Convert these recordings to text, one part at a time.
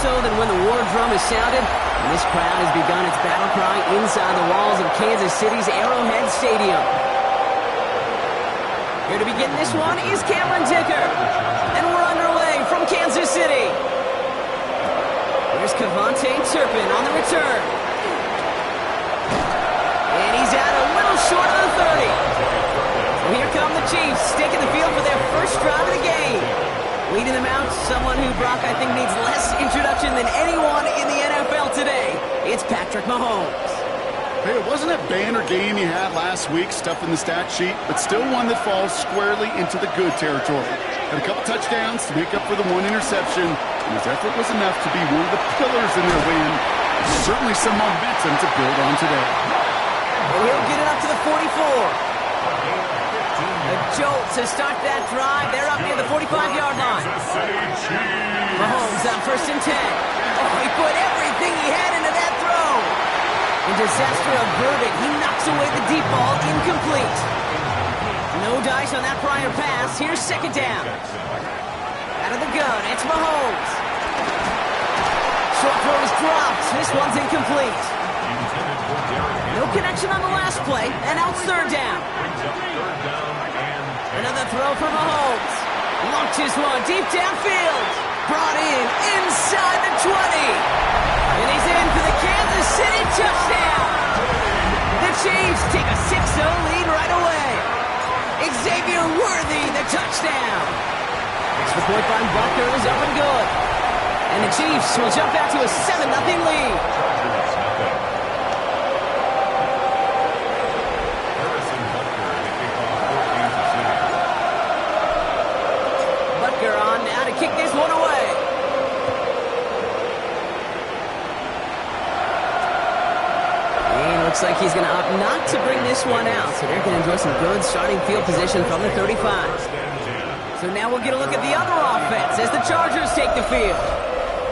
so than when the war drum is sounded, and this crowd has begun its battle cry inside the walls of Kansas City's Arrowhead Stadium. Here to begin this one is Cameron Dicker, and we're underway from Kansas City. Here's Cavante Turpin on the return. And he's out a little short of the 30. So here come the Chiefs, taking the field for their first drive of the game. Leading them out, someone who, Brock, I think needs less introduction than anyone in the NFL today. It's Patrick Mahomes. Hey, it wasn't a banner game you had last week, stuff in the stat sheet, but still one that falls squarely into the good territory. Had a couple touchdowns to make up for the one interception, and his effort was enough to be one of the pillars in their win. There's certainly some momentum to build on today. And he'll get it up to the 44. A jolt to start that drive. They're up near the 45-yard line. Mahomes on 1st and 10. Oh, he put everything he had into that throw. And disaster averted. He knocks away the deep ball, incomplete. No dice on that prior pass. Here's 2nd down. Out of the gun, it's Mahomes. Short throw is dropped. This one's incomplete. No connection on the last play, and now it's 3rd down. Another throw for Mahomes. Launches one deep downfield. Brought in inside the 20. And he's in for the Kansas City touchdown. The Chiefs take a 6-0 lead right away. Xavier Worthy, the touchdown. Extra point by Butker is up and good. And the Chiefs will jump back to a 7-0 lead. Kick this one away. And looks like he's going to opt not to bring this one out. So they're going to enjoy some good starting field position from the 35. So now we'll get a look at the other offense as the Chargers take the field.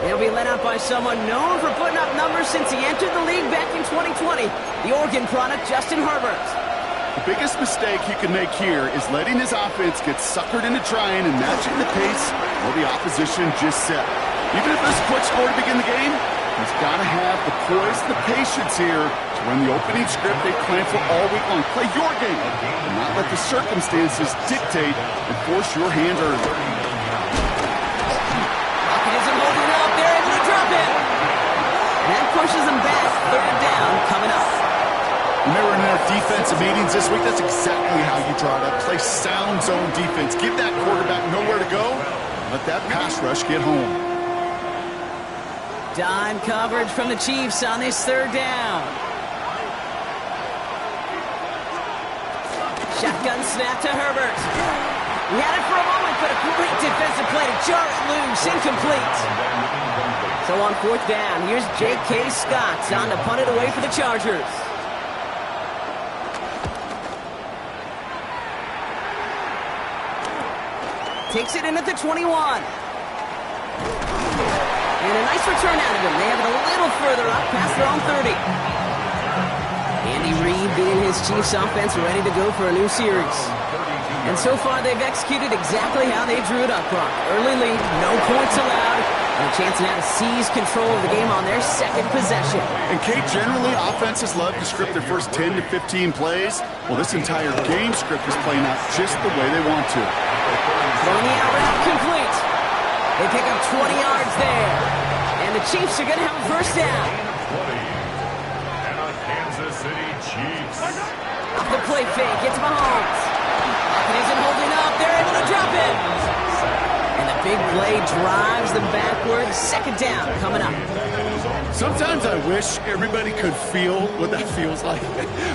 They'll be led out by someone known for putting up numbers since he entered the league back in 2020, the Oregon product, Justin Herbert. The biggest mistake he can make here is letting his offense get suckered into trying and matching the pace while the opposition just set. Even if there's a quick score to begin the game, he's got to have the poise and the patience here to run the opening script they planned for all week long. Play your game and not let the circumstances dictate and force your hand early. Rocket isn't holding up. They're able to drop it. And that pushes them back. 3rd down coming up. Remember in our defensive meetings this week, that's exactly how you draw it up. Play sound zone defense. Give that quarterback nowhere to go. Let that pass rush get home. Dime coverage from the Chiefs on this 3rd down. Shotgun snap to Herbert. He had it for a moment, but a great defensive play to jar it loose. Incomplete. So on 4th down, here's J.K. Scott on to punt it away for the Chargers. Takes it in at the 21. And a nice return out of him. They have it a little further up past their own 30. Andy Reid being his Chiefs offense ready to go for a new series. And so far they've executed exactly how they drew it up, Brock. Early lead, no points allowed, and a chance now to seize control of the game on their 2nd possession. And Kate, generally offenses love to script their first 10 to 15 plays. Well, this entire game script is playing out just the way they want to. Throwing the out route complete. They pick up 20 yards there. And the Chiefs are going to have a 1st down. And a Kansas City Chiefs. Off the play fake, it's Mahomes. It isn't holding up. They're able to drop it. And the big play drives them backwards. 2nd down coming up. Sometimes I wish everybody could feel what that feels like.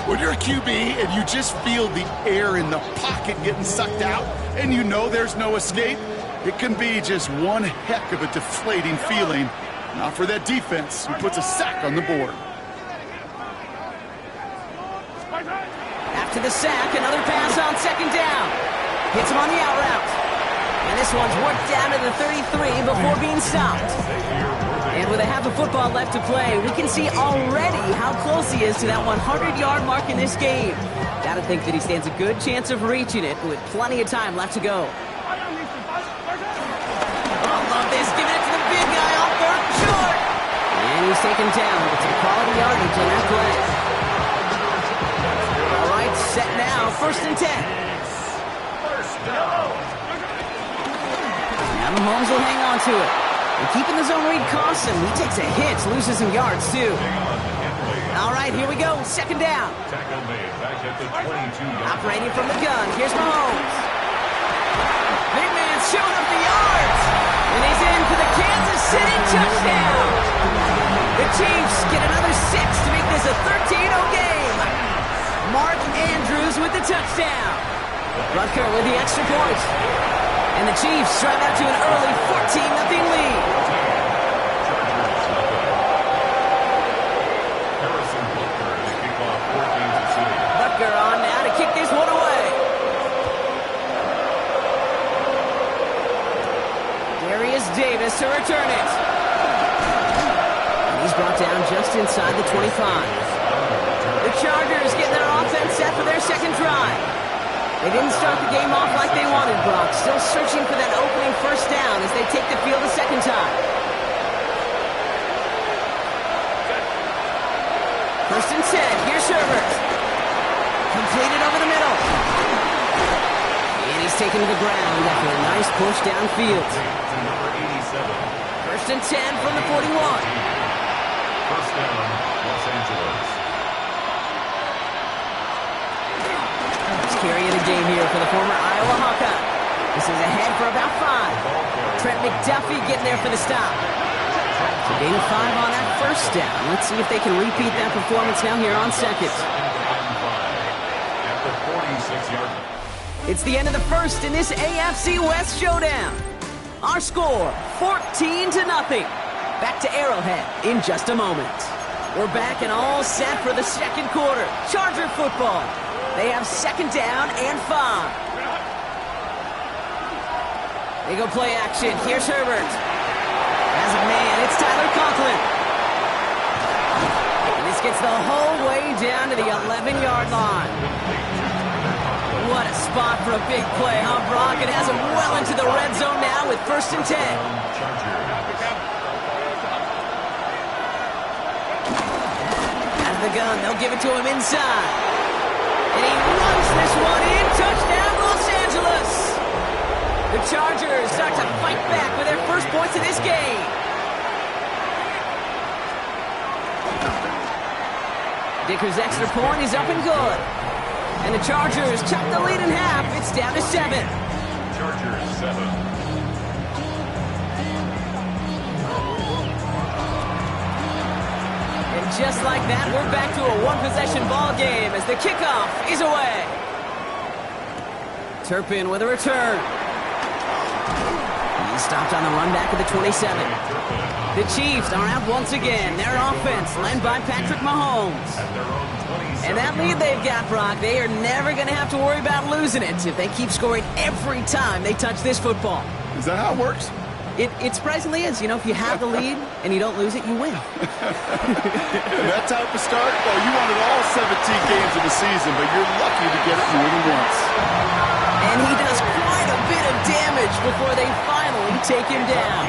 When you're a QB and you just feel the air in the pocket getting sucked out and you know there's no escape, it can be just one heck of a deflating feeling. Not for that defense who puts a sack on the board. After the sack, another pass on 2nd down. Hits him on the out route. And this one's worked down to the 33 before being stopped. And with a half a football left to play, we can see already how close he is to that 100-yard mark in this game. Gotta think that he stands a good chance of reaching it with plenty of time left to go. Oh, love this. Giving it to the big guy on 3rd and short. taken down. It's a quality yardage on that play. All right, set now. 1st and 10. Now Mahomes will hang on to it. And keeping the zone read costs him. He takes a hit, loses some yards, too. All right, here we go. 2nd down. Tackle made back at the 22-yard. Operating from the gun. Here's Mahomes. Big man showing up the yards. And he's in for the Kansas City touchdown. The Chiefs get another 6 to make this a 13-0 game. Mark Andrews with the touchdown. Rutger with the extra point. And the Chiefs drive out to an early 14-0 lead. Rutger on now to kick this one away. Darius Davis to return it. And he's brought down just inside the 25. The Chargers getting their offense set for their 2nd drive. They didn't start the game off like they wanted, Brock. Still searching for that opening 1st down as they take the field a 2nd time. 1st and 10. Here's Herbert. Completed over the middle. And he's taken to the ground after a nice push downfield. 1st and 10 from the 41. 1st down, Los Angeles. Carry of the game here for the former Iowa Hawkeye. This is ahead for about 5. Trent McDuffie getting there for the stop. So gain of 5 on that 1st down. Let's see if they can repeat that performance now here on 2nd. At the 46-yard line. It's the end of the 1st in this AFC West showdown. Our score, 14-0. Back to Arrowhead in just a moment. We're back and all set for the 2nd quarter. Charger football. They have 2nd down and 5. They go play action. Here's Herbert. As a man, it's Tyler Conklin. And this gets the whole way down to the 11-yard line. What a spot for a big play, huh, Brock? It has him well into the red zone now with 1st and 10. Out of the gun, they'll give it to him inside. And he runs this one in. Touchdown, Los Angeles. The Chargers start to fight back with their 1st points of this game. Dicker's extra point is up and good. And the Chargers chop the lead in half. It's down to 7. Chargers 7. Just like that, we're back to a 1-possession ball game as the kickoff is away. Turpin with a return. He's stopped on the run back of the 27. The Chiefs are out once again. Their offense led by Patrick Mahomes. And that lead they've got, Brock, they are never going to have to worry about losing it if they keep scoring every time they touch this football. Is that how it works? It surprisingly is. You know, if you have the lead and you don't lose it, you win. That type of start, well, you wanted all 17 games of the season, but you're lucky to get it more than once. And he does quite a bit of damage before they finally take him down.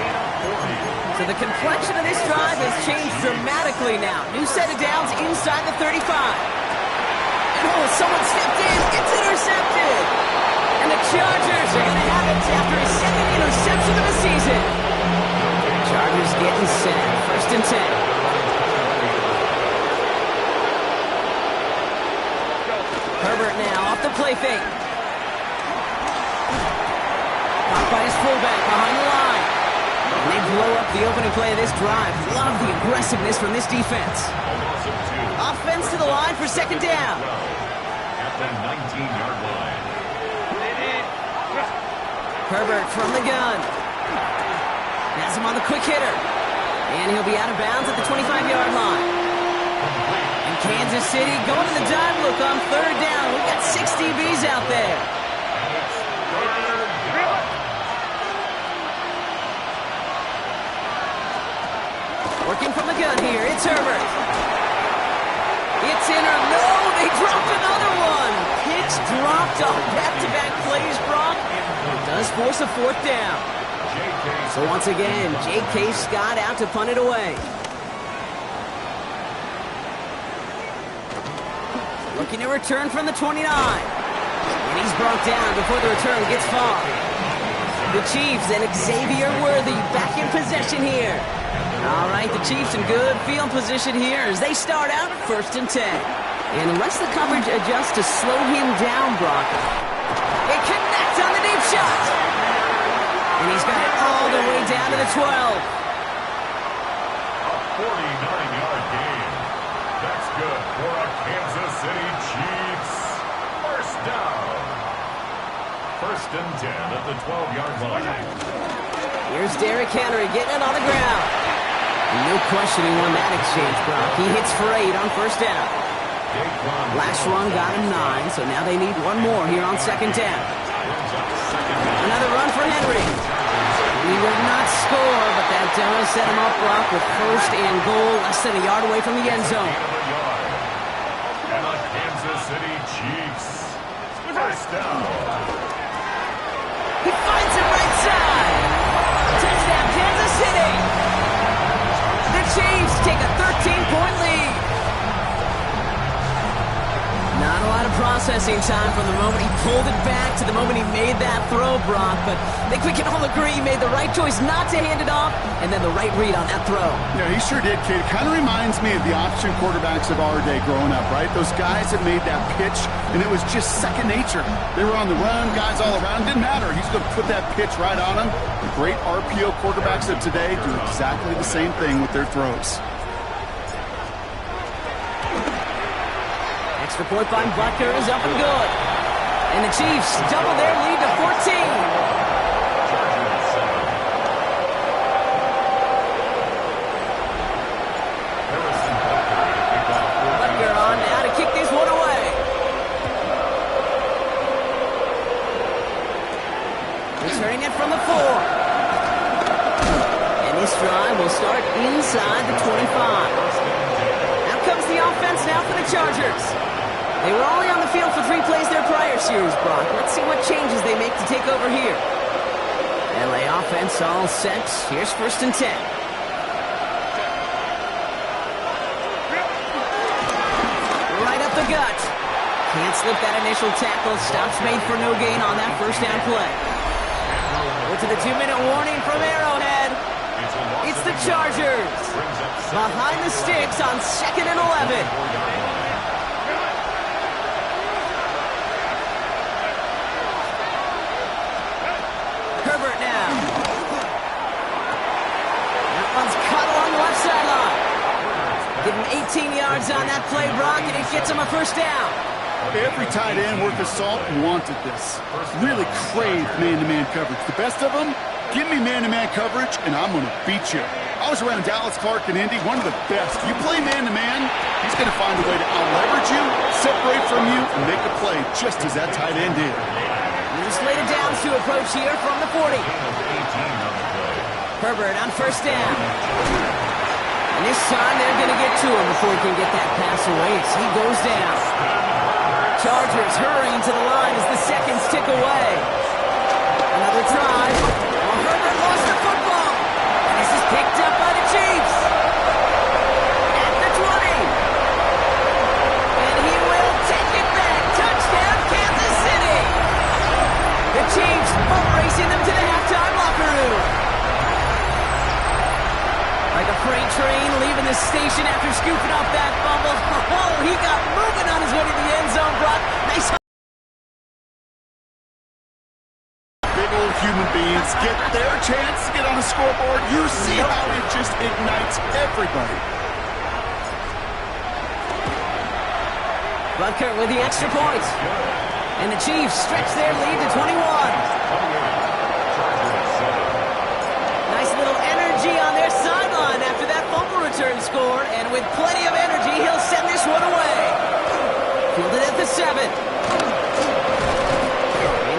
So the complexion of this drive has changed dramatically now. New set of downs inside the 35. And someone stepped in. It's intercepted. And the Chargers are going to have it after his 2nd interception of the season. Chargers getting set. 1st and 10. Herbert now off the play fake. Caught by his fullback behind the line. And they blow up the opening play of this drive. Love the aggressiveness from this defense. Offense to the line for 2nd down. At the 19-yard line. Herbert from the gun. Has him on the quick hitter. And he'll be out of bounds at the 25-yard line. And Kansas City going to the dive look on 3rd down. We've got 6 DBs out there. Working from the gun here. It's Herbert. It's in or no. They dropped another one. Picks dropped on back-to-back plays, Brock. Does force a 4th down. So once again, J.K. Scott out to punt it away. Looking to return from the 29. And he's brought down before the return gets far. The Chiefs and Xavier Worthy back in possession here. All right, the Chiefs in good field position here as they start out 1st and 10. And unless the coverage adjusts to slow him down, Brock, it connects on the deep shot. And he's got it all the way down to the 12. A 49-yard gain. That's good for a Kansas City Chiefs. First down. 1st and 10 at the 12-yard line. Here's Derrick Henry getting it on the ground. No question he won that exchange, Brock. He hits for 8 on 1st down. Last run got him 9, so now they need one more here on 2nd down. Another run for Henry. He will not score, but that does set him up, Brock, with 1st and goal, less than a yard away from the end zone. And the Kansas City Chiefs. First down. He finds it right side. Touchdown, Kansas City. The Chiefs take a 13-point lead. Not a lot of processing time from the moment he pulled it back to the moment he made that throw, Brock. But I think we can all agree he made the right choice not to hand it off, and then the right read on that throw. Yeah, he sure did, kid. It kind of reminds me of the option quarterbacks of our day growing up, right? Those guys that made that pitch, and it was just second nature. They were on the run, guys all around. Didn't matter. He's going to put that pitch right on them. The great RPO quarterbacks of today do exactly the same thing with their throws. Extra point by Butker is up and good. And the Chiefs double their lead to 14. Butker on now to kick this one away. Returning it from the 4. And this drive will start inside the 25. Out comes the offense now for the Chargers. They were only on the field for 3 plays their prior series, Brock. Let's see what changes they make to take over here. LA offense all set. Here's 1st and 10. Right up the gut. Can't slip that initial tackle. Stops made for no gain on that 1st down play. Go to the 2-minute warning from Arrowhead. It's the Chargers. Behind the sticks on 2nd and 11. Give him 18 yards on that play, Brock, and it gets him a 1st down. Every tight end worth of salt wanted this. Really craved man-to-man coverage. The best of them, give me man-to-man coverage, and I'm going to beat you. I was around Dallas Clark and Indy, one of the best. You play man-to-man, he's going to find a way to out-leverage you, separate from you, and make a play just as that tight end did. Slated downs to approach here from the 40. Herbert on 1st down. And this time they're going to get to him before he can get that pass away as he goes down. Chargers hurrying to the line as the seconds tick away. Another try. Well, Herbert lost the football. And this is picked up by the Chiefs. At the 20. And he will take it back. Touchdown, Kansas City. The Chiefs boat racing them to the halftime locker room. Like a freight train leaving the station after scooping up that fumble. Oh, he got moving on his way to the end zone, Brock. Nice. Big old human beings get their chance to get on the scoreboard. You see how it just ignites everybody. Butker with the extra point. And the Chiefs stretch their lead to 21. Nice little energy on their sideline after that fumble return score. And with plenty of energy, he'll send this one away. Fielded at the 7. And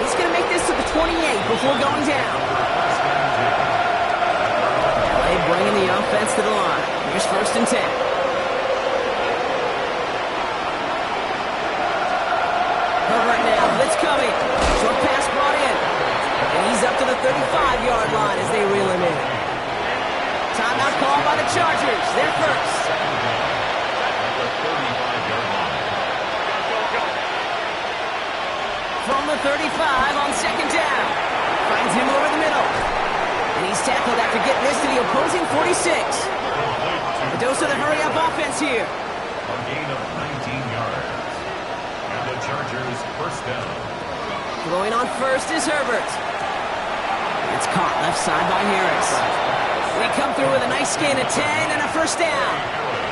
he's going to make this to the 28 before going down. LA bringing the offense to the line. Here's 1st and 10. Herbert now, blitz coming. Short pass brought in. And he's up to the 35-yard line as they reel him in. Timeout called by the Chargers. They're first. 35 on second down. Finds him over the middle. And he's tackled after getting this to the opposing 46. A dose of the hurry-up offense here. A gain of 19 yards. And the Chargers first down. Throwing on first is Herbert. It's caught left side by Harris. We come through with a nice gain of 10 and a first down.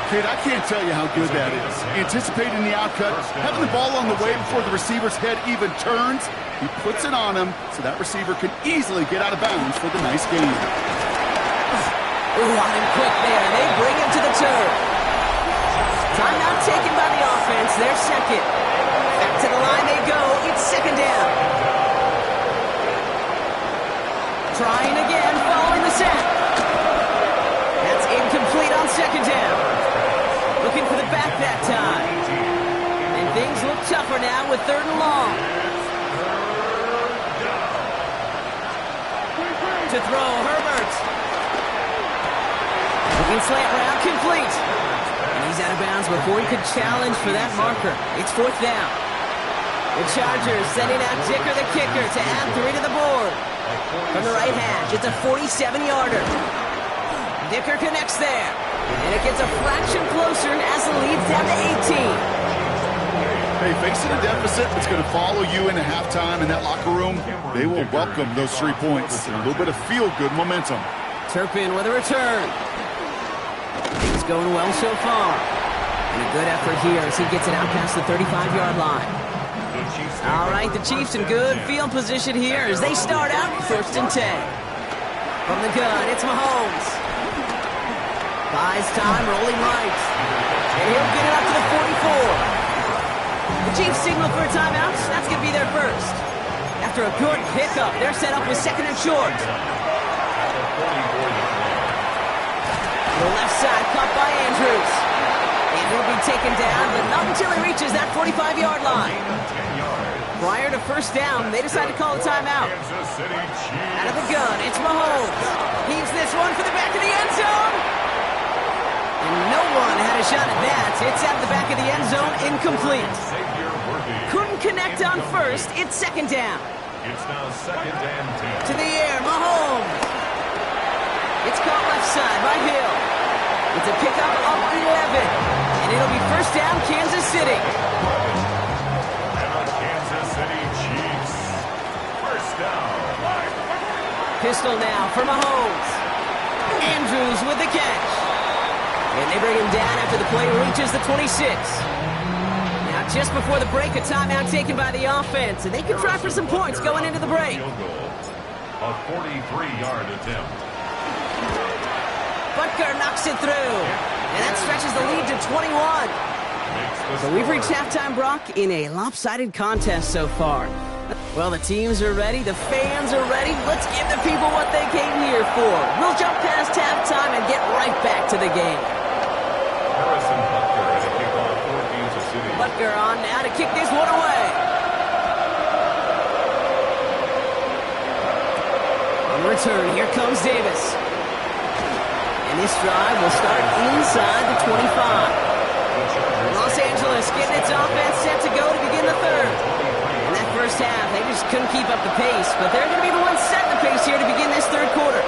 Kid, I can't tell you how good that is. Anticipating the outcut, having the ball on the way before the receiver's head even turns. He puts it on him so that receiver can easily get out of bounds for the nice gain. Ooh, on him quick there. They bring him to the turf. Timeout taken by the offense. Their second. Back to the line they go. It's second down. Trying again, following the sack. That's incomplete on second down. Looking for the back that time. And things look tougher now with third and long. To throw, Herbert. Looking slant route, complete. And he's out of bounds before he could challenge for that marker. It's fourth down. The Chargers sending out Dicker the kicker to add 3 to the board. From the right hash, it's a 47-yarder. Dicker connects there. And it gets a fraction closer as the lead's down to 18. Hey, facing a deficit that's going to follow you into halftime in that locker room, they will welcome those 3 points and a little bit of feel-good momentum. Turpin with a return. Things going well so far. And a good effort here as he gets it out past the 35-yard line. All right, the Chiefs in good field position here as they start out first and 10. From the gun, it's Mahomes. Buys time, rolling right. And he'll get it up to the 44. The Chiefs signal for a timeout. That's going to be their first. After a good pickup, they're set up with second and short. The left side caught by Andrews. And he'll be taken down, but not until he reaches that 45-yard line. Prior to first down, they decide to call a timeout. Out of the gun, it's Mahomes. Heaves this one for the back of the end zone. And no one had a shot at that. It's at the back of the end zone, incomplete. Couldn't connect on first. It's second down. It's now second and 10. To the air, Mahomes. It's caught left side by Hill. It's a pickup of 11. And it'll be first down, Kansas City. And the Kansas City Chiefs. First down. Pistol now for Mahomes. Andrews with the catch. And they bring him down after the play reaches the 26. Now, just before the break, a timeout taken by the offense. And they can try for some points going into the break. A 43-yard attempt. Butker knocks it through. And that stretches the lead to 21. So we've reached halftime, Brock, in a lopsided contest so far. Well, the teams are ready. The fans are ready. Let's give the people what they came here for. We'll jump past halftime and get right back to the game. Harrison Butker at a kickoff for Kansas City. Butker on now to kick this one away. On return, here comes Davis. And this drive will start inside the 25. Los Angeles getting its offense set to go to begin the third. In that first half, they just couldn't keep up the pace, but they're going to be the ones setting the pace here to begin this third quarter.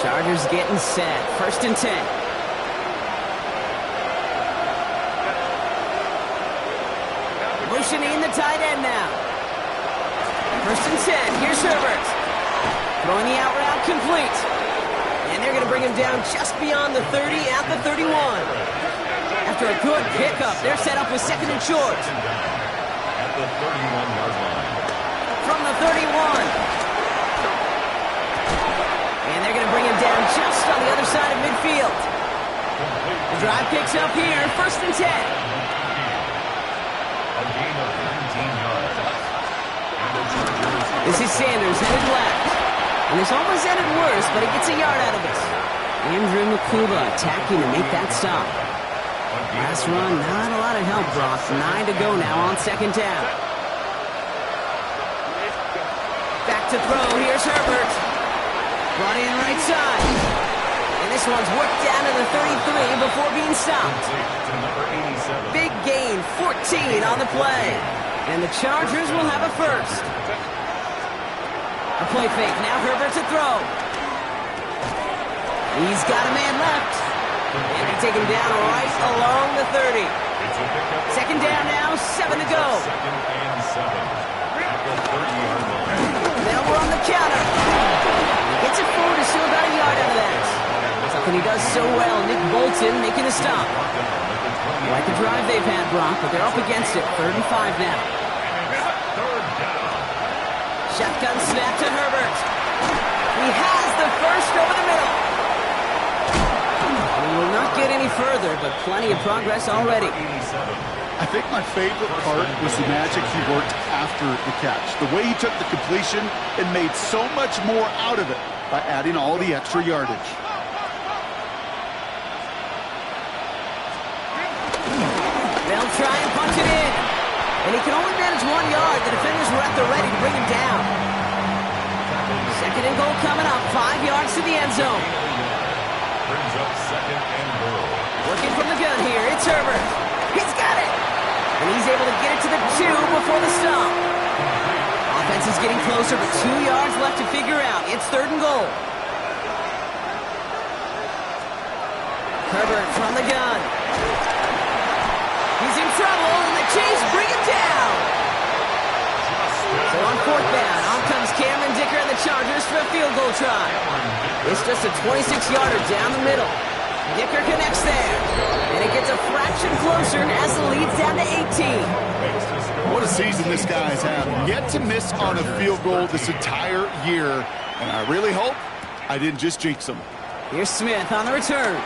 Chargers getting set. First and 10. Motioning the tight end now. First and 10. Here's Herbert. Throwing the out route complete. And they're going to bring him down just beyond the 30 at the 31. After a good pickup, they're set up with second and short. At the 31-yard line. From the 31. And they're going to bring him down just on the other side of midfield. The drive picks up here, first and 10. A gain of 19 yards. And the Chargers. This is Sanders headed left. And this almost ended worse, but he gets a yard out of it. Andrew Makuba attacking to make that stop. Last run, not a lot of help, Brock. 9 to go now on second down. Back to throw. Here's Herbert. Brought in right side. And this one's worked down to the 33 before being stopped. Big gain, 14 on the play. And the Chargers will have a first. A play fake. Now Herbert to throw. He's got a man left. And they take him down right along the 30. Second down now, 7 to go. Second and 7. At the 30-yard line. Now we're on the counter. He gets it forward to still about a yard out of that. Something he does so well. Nick Bolton making a stop. Like the drive they've had, Brock, but they're up against it. 3rd and 5 now. Third down. Shotgun snap to Herbert. He has the first over the middle. We will not get any further, but plenty of progress already. I think my favorite part was the magic he worked after the catch. The way he took the completion and made so much more out of it by adding all the extra yardage. They'll try and punch it in. And he can only manage 1 yard. The defenders were at the ready to bring him down. Second and goal coming up. 5 yards to the end zone. Brings up second and goal. Working from the gun here. It's Herbert. He's got it. And he's able to get it to the 2 before the stop. Offense is getting closer, but 2 yards left to figure out. It's 3rd and goal. Herbert from the gun. He's in trouble, and the Chiefs bring him down. So on 4th down, on comes Cameron Dicker and the Chargers for a field goal try. It's just a 26-yarder down the middle. Dicker connects there, and it gets a fraction closer as the lead's down to 18. What a season this guy's had. Yet to miss on a field goal this entire year, and I really hope I didn't just jinx him. Here's Smith on the return.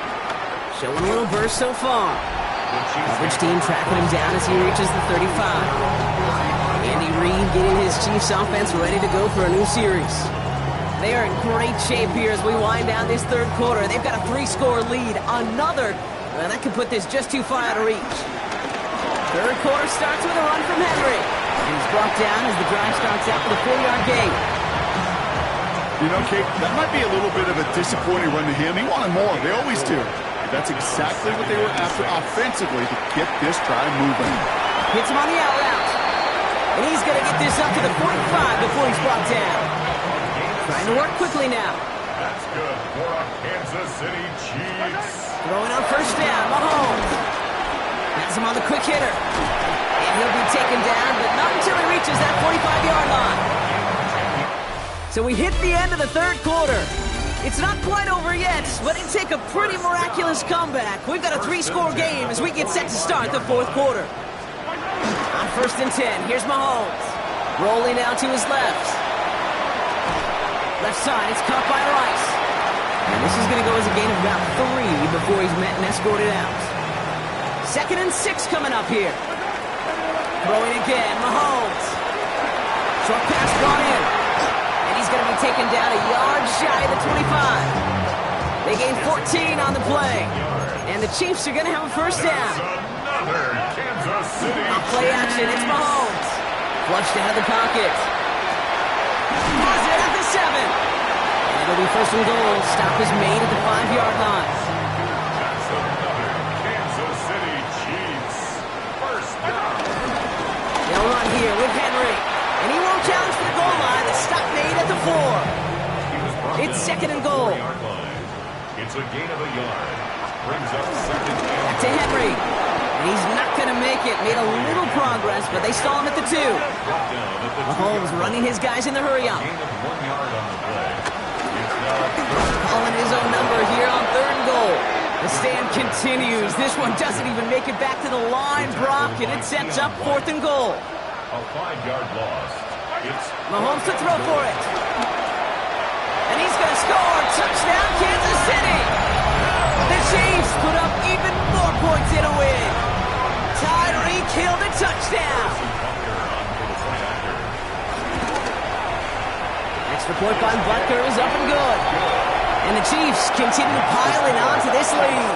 Showing a little burst so far. Coverage team tracking him down as he reaches the 35. Andy Reid getting his Chiefs offense ready to go for a new series. They are in great shape here as we wind down this 3rd quarter. They've got a 3-score lead. Another, well, that could put this just too far out of reach. 3rd quarter starts with a run from Henry. He's brought down as the drive starts out with a 4-yard gain. You know, Kate, that might be a little bit of a disappointing run to him. He wanted more. They always do. That's exactly what they were after offensively to get this drive moving. Hits him on the out route. And he's going to get this up to the 45 before he's brought down. Trying to work quickly now. That's good for our Kansas City Chiefs. Throwing on 1st down, Mahomes. Has him on the quick hitter. And he'll be taken down, but not until he reaches that 45-yard line. So we hit the end of the 3rd quarter. It's not quite over yet, but it'd take a pretty miraculous comeback. We've got a 3-score game as we get set to start the 4th quarter. On 1st and 10, here's Mahomes. Rolling out to his left. Left side, it's caught by Rice. And this is going to go as a gain of about 3 before he's met and escorted out. 2nd and 6 coming up here. Throwing again, Mahomes. Short pass brought in. He's going to be taken down a yard shy of the 25. They gain 14 on the play. And the Chiefs are going to have a 1st down. Another Kansas City Off play action, it's Mahomes. Flushed out of the pocket. Has it at the 7. And it'll be 1st and goal. Stop is made at the 5-yard line. That's another Kansas City Chiefs. 1st down. They'll run here with Henry. And he won't challenge for the goal line. The stop made at the 4. It's 2nd and goal. It's a gain of a yard. Brings up 2nd and back to Henry. And he's not going to make it. Made a little progress, but they stall him at the 2. Mahomes running his guys in the hurry-up. gain of 1 yard on the play. It's now Calling his own number here on 3rd and goal. The stand continues. This one doesn't even make it back to the line, Brock, and it sets up 4th and goal. a 5-yard loss. It's Mahomes to throw for it. And he's going to score. Touchdown, Kansas City. The Chiefs put up even more points in a win. Tyreek Hill the touchdown. Extra point by Butker is up and good. And the Chiefs continue piling on to this lead.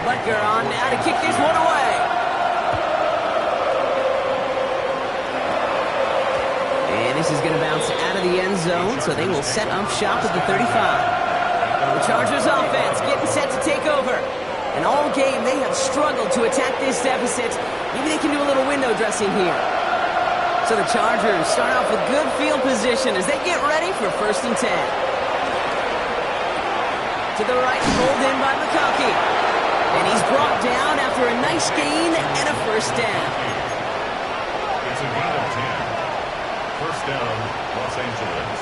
Butker on now to kick this one away. And this is going to bounce out of the end zone, so they will set up shop at the 35. The Chargers offense getting set to take over. And all game, they have struggled to attack this deficit. Maybe they can do a little window dressing here. So the Chargers start off with good field position as they get ready for 1st and 10. To the right, pulled in by McConkey. And he's brought down after a nice gain and a 1st down. It's a gain of 10. 1st down, Los Angeles.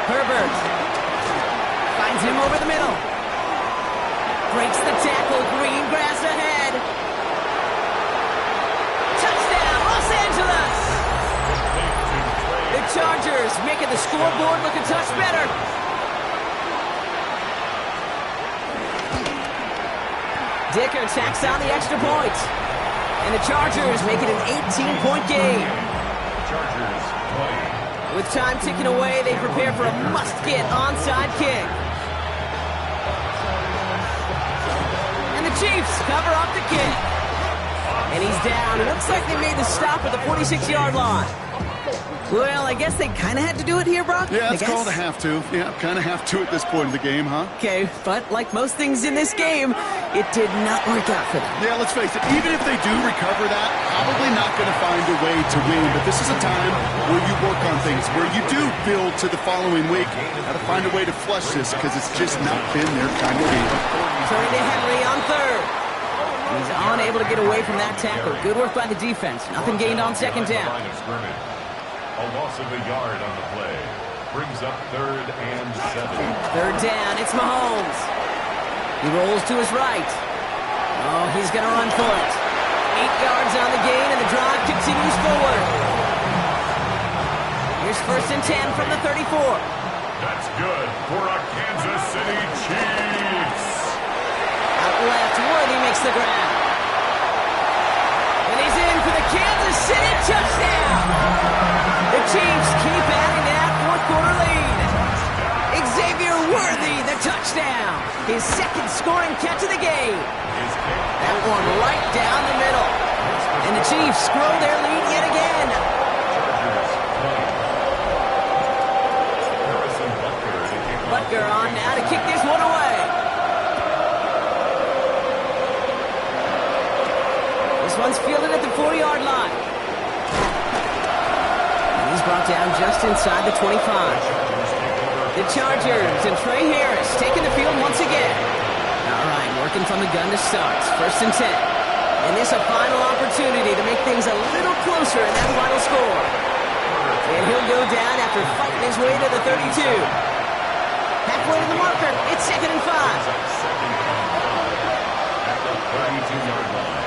Herbert finds him over the middle. Breaks the tackle. Green grass ahead. Touchdown, Los Angeles! The Chargers making the scoreboard look a touch better. Dicker tacks on the extra point. And the Chargers make it an 18-point game. Chargers play. With time ticking away, they prepare for a must-get onside kick. And the Chiefs cover up the kick. And he's down. It looks like they made the stop at the 46-yard line. Well, I guess they kind of had to do it here, Brock? Yeah, it's called a have to. Yeah, kind of have to at this point of the game, huh? Okay, but like most things in this game, it did not work out for them. Yeah, let's face it, even if they do recover that, probably not going to find a way to win. But this is a time where you work on things, where you do build to the following week. Got to find a way to flush this because it's just not been their kind of week. Turning to Henry on 3rd. He's unable to get away from that tackle. Good work by the defense. Nothing gained on 2nd down. A loss of a yard on the play. Brings up 3rd and 7. 3rd down, it's Mahomes. He rolls to his right. Oh, he's going to run for it. 8 yards on the gain, and the drive continues forward. Here's 1st and 10 from the 34. That's good for a Kansas City Chiefs. Out left, Worthy makes the grab. And he's in for the Kansas City touchdown. The Chiefs keep adding to that 4th quarter lead. Xavier Worthy, the touchdown. His 2nd scoring catch of the game. That one right down the middle. And the Chiefs grow their lead yet again. Butker on now to kick this one away. This one's fielded at the 4-yard line. He's brought down just inside the 25. The Chargers and Trey Harris taking the field once again. All right, working from the gun to start. 1st and 10. And this a final opportunity to make things a little closer in that final score. And he'll go down after fighting his way to the 32. Halfway to the marker, it's 2nd and 5. At the 32-yard line.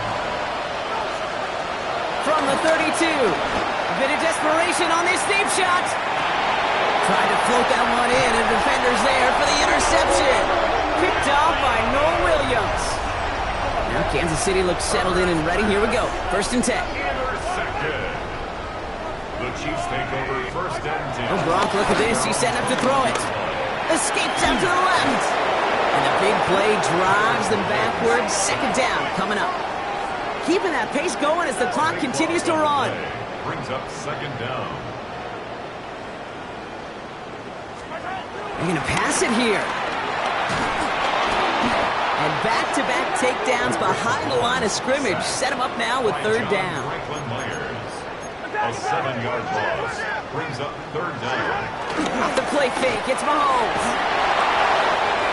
From the 32. A bit of desperation on this deep shot. Tried to float that one in, and defenders there for the interception. Picked off by Noah Williams. Now Kansas City looks settled in and ready. Here we go. 1st and 10. Intercepted. The Chiefs take over 1st and 10. Oh, Brock, look at this. He's setting up to throw it. Escapes out to the left. And the big play drives them backwards. 2nd down coming up. Keeping that pace going as the clock continues to run. Brings up 2nd down. They're going to pass it here. And back-to-back takedowns behind the line of scrimmage. Set him up now with 3rd down. Franklin Myers. A 7-yard loss. Brings up 3rd down. Off the play fake. It's Mahomes.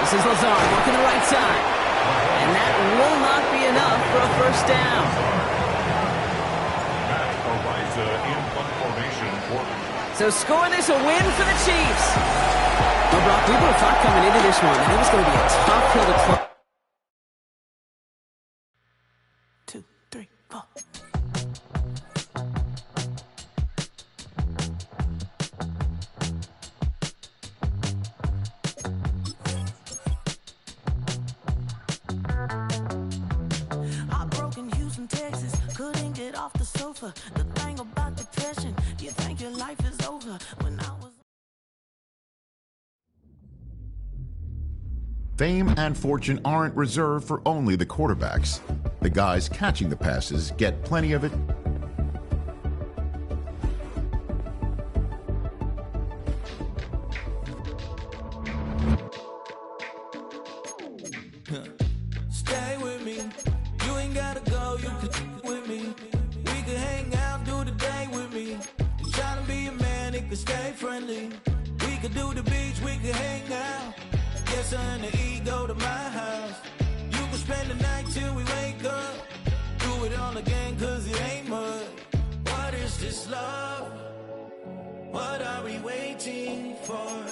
This is Lazard working the right side. And that will not be enough for a 1st down. In punt formation for. So score this a win for the Chiefs. Well, Brock, we both thought coming into this one that it was going to be a tough hill to climb. 2, 3, 4. Heartbroken Houston, Texas, couldn't get off the sofa. The thing about depression, you think your life is over. When I was Fame and fortune aren't reserved for only the quarterbacks. The guys catching the passes get plenty of it. could stay friendly. We could do the beach, we could hang out. Yes, and the ego to my house. You could spend the night till we wake up. Do it all again, cause it ain't mud. What is this love? What are we waiting for?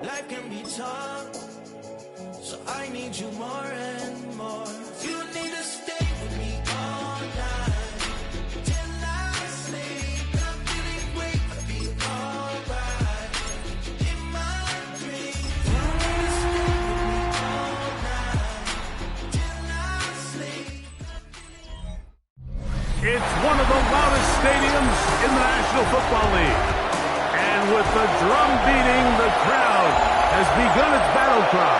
Life can be tough, so I need you more and more. You need to stay with me all night till I sleep. I'm feeling great, I'll be alright. In my dreams, you need to stay with me all night till I sleep. It's one of the loudest stadiums in the National Football League. And with the drum beating, the crowd has begun its battle cry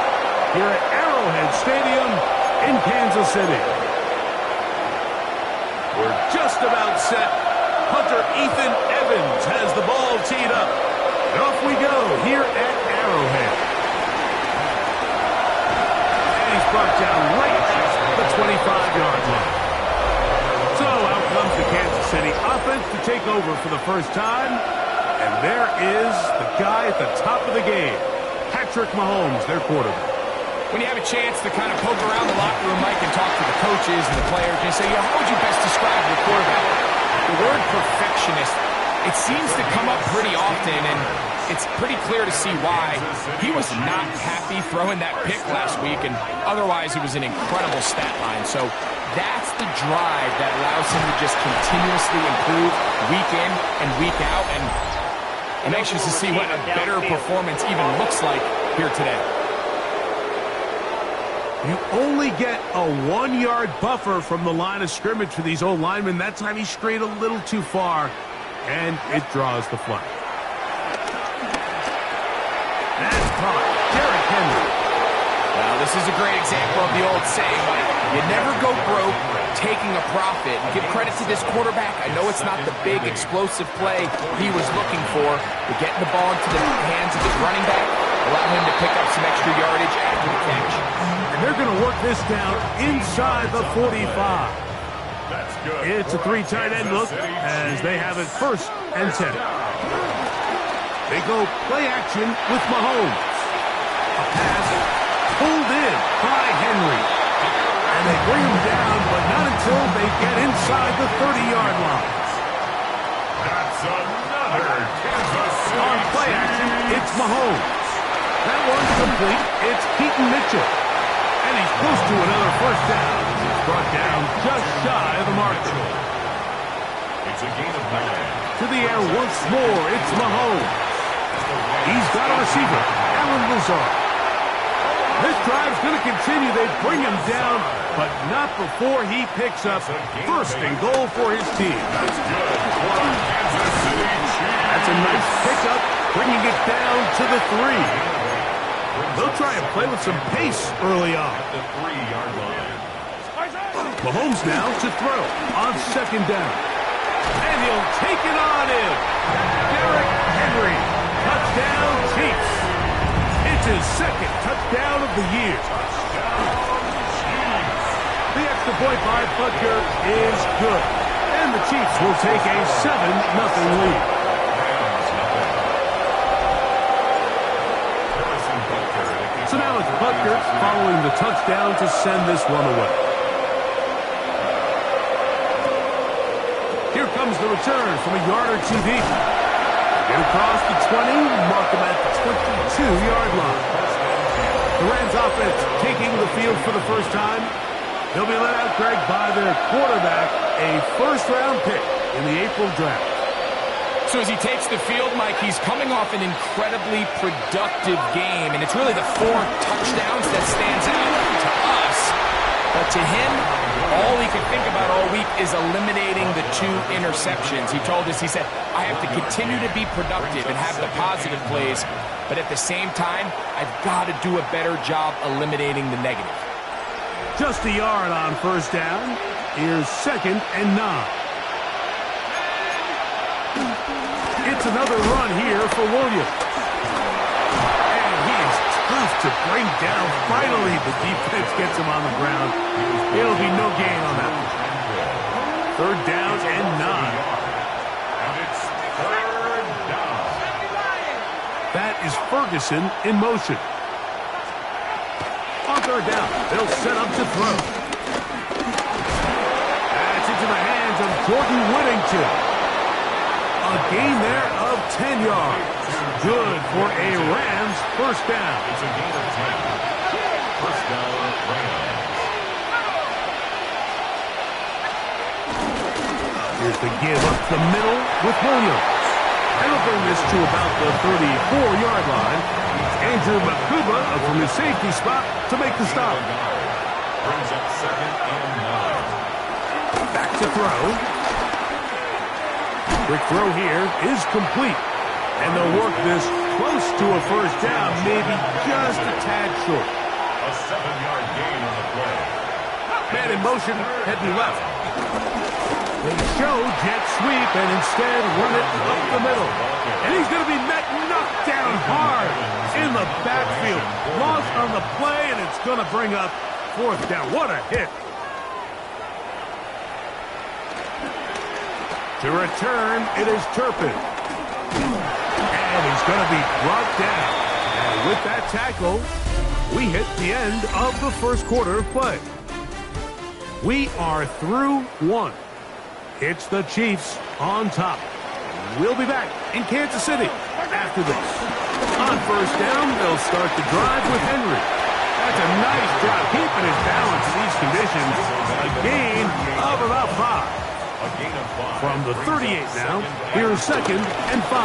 here at Arrowhead Stadium in Kansas City. We're just about set. Punter Ethan Evans has the ball teed up. And off we go here at Arrowhead. And he's brought down right at the 25-yard line. So out comes the Kansas City offense to take over for the first time. And there is the guy at the top of the game, Patrick Mahomes, their quarterback. When you have a chance to kind of poke around the locker room, Mike, and talk to the coaches and the players, and say, how would you best describe your quarterback? The word perfectionist, it seems to come up pretty often, and it's pretty clear to see why. He was not happy throwing that pick last week, and otherwise it was an incredible stat line. So that's the drive that allows him to just continuously improve week in and week out, and I'm anxious to see what a better performance even looks like here today. You only get a 1-yard buffer from the line of scrimmage for these old linemen. That time he strayed a little too far, and it draws the flag. That's caught. Derrick Henry. Well, this is a great example of the old saying, Mike, you never go broke taking a profit. Give credit to this quarterback. I know it's not the big explosive play he was looking for, but getting the ball into the hands of his running back, allow him to pick up some extra yardage after the catch. And they're going to work this down inside the 45. That's good. It's a 3 tight end look as they have it 1st and 10. They go play action with Mahomes. A pass pulled in by Henry. And they bring him down, but not until they get inside the 30-yard line. That's another Kansas City. On play action, it's Mahomes. That one's complete. It's Keaton Mitchell. And he's close to another 1st down. He's brought down just shy of the marker. It's a gain of 9. To the air once more, it's Mahomes. He's got a receiver, Allen Lazard. This drive's going to continue. They bring him down, but not before he picks up 1st and goal for his team. That's good for Kansas City Chiefs. That's a nice pickup, bringing it down to the 3. They'll try and play with some pace early on. At the 3-yard line. Mahomes now to throw on 2nd down. And he'll take it on in. Derrick Henry. Touchdown, Chiefs. It's his 2nd touchdown of the year. The extra point by Butker is good. And the Chiefs will take a 7-0 lead. So now it's Butker following the touchdown to send this one away. Here comes the return from a yard or two deep. Get across the 20, mark him at the 22-yard line. The Rams offense taking the field for the first time. They'll be let out, Greg, by their quarterback, a 1st-round pick in the April draft. So as he takes the field, Mike, he's coming off an incredibly productive game, and it's really the 4 touchdowns that stands out to us. But to him, all he could think about all week is eliminating the 2 interceptions. He told us, he said, I have to continue to be productive and have the positive plays, but at the same time, I've got to do a better job eliminating the negative. Just a yard on 1st down. Here's 2nd and 9. It's another run here for Williams. And he is tough to bring down. Finally, the defense gets him on the ground. It'll be no gain on that one. 3rd down and 9. And it's 3rd down. is Ferguson in motion. On third down, they'll set up to throw. That's into the hands of Jordan Whittington. A gain there of 10 yards. Good for a Rams first down. It's a gain of 10. First down, Rams. Here's the give up the middle with Williams. And he'll bring this to about the 34-yard line. Andrew Makuba from his safety spot to make the stop. Brings up 2nd and 9. Back to throw. Quick throw here is complete. And they'll work this close to a first down, maybe just a tad short. A 7-yard gain on the play. Man in motion, heading left. They show jet sweep and instead run it up the middle. And he's going to be knocked down hard in the backfield. Loss on the play, and it's going to bring up fourth down. What a hit. To return, it is Turpin. And he's going to be brought down. And with that tackle, we hit the end of the first quarter of play. We are through one. It's the Chiefs on top. We'll be back in Kansas City after this. On first down, they'll start the drive with Henry. That's a nice drop, keeping his balance in these conditions. A gain of about 5. A gain of 5. From the 38 now, here's 2nd and 5.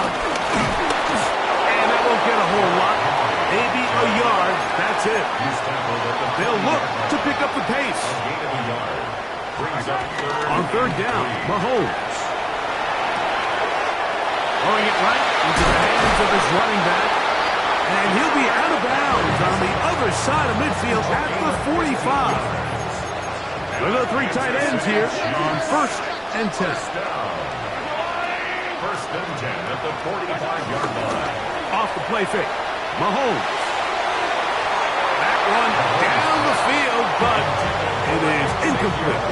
And that won't get a whole lot. Maybe a yard, that's it. They'll look to pick up the pace. Gain of a yard. Brings up on third down, Mahomes. Throwing it right into the hands of his running back. And he'll be out of bounds on the other side of midfield at the 45. We'll go 3 tight ends here on 1st and 10. First and 10 at the 45-yard line. Off the play fake, Mahomes. That one down the field, but it is incomplete.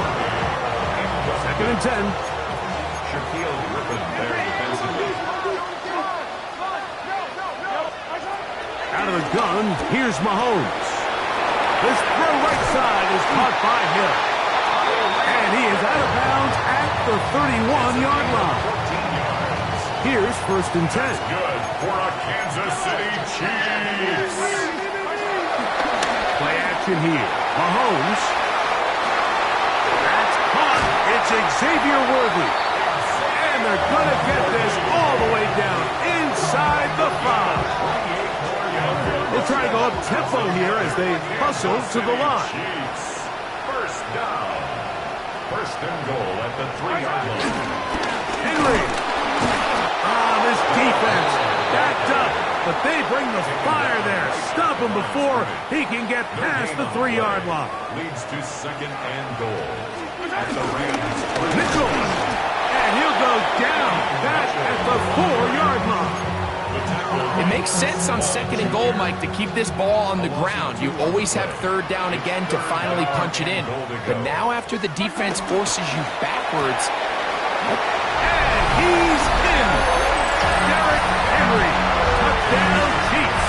2nd and 10. Shaquille Griffin there defensively. Out of the gun, here's Mahomes. This throw right side is caught by Hill. And he is out of bounds at the 31-yard line. Here's 1st and 10. Good for a Kansas City Chiefs. Play action here. Mahomes. That's caught. It's Xavier Worthy. And they're going to get this all the way down inside the 5. They'll try to go up tempo here as they hustle to the line. Chiefs. First down. First and goal at the 3-yard line. Henry. This defense backed up, but they bring the fire there. Stop him before he can get past the 3-yard line. Leads to 2nd and goal. At the Rams. Mitchell. And he'll go down back at the 4-yard line. It makes sense on 2nd and goal, Mike, to keep this ball on the ground. You always have 3rd down again to finally punch it in. But now after the defense forces you backwards. And he's in. Derrick Henry. Touchdown, Chiefs.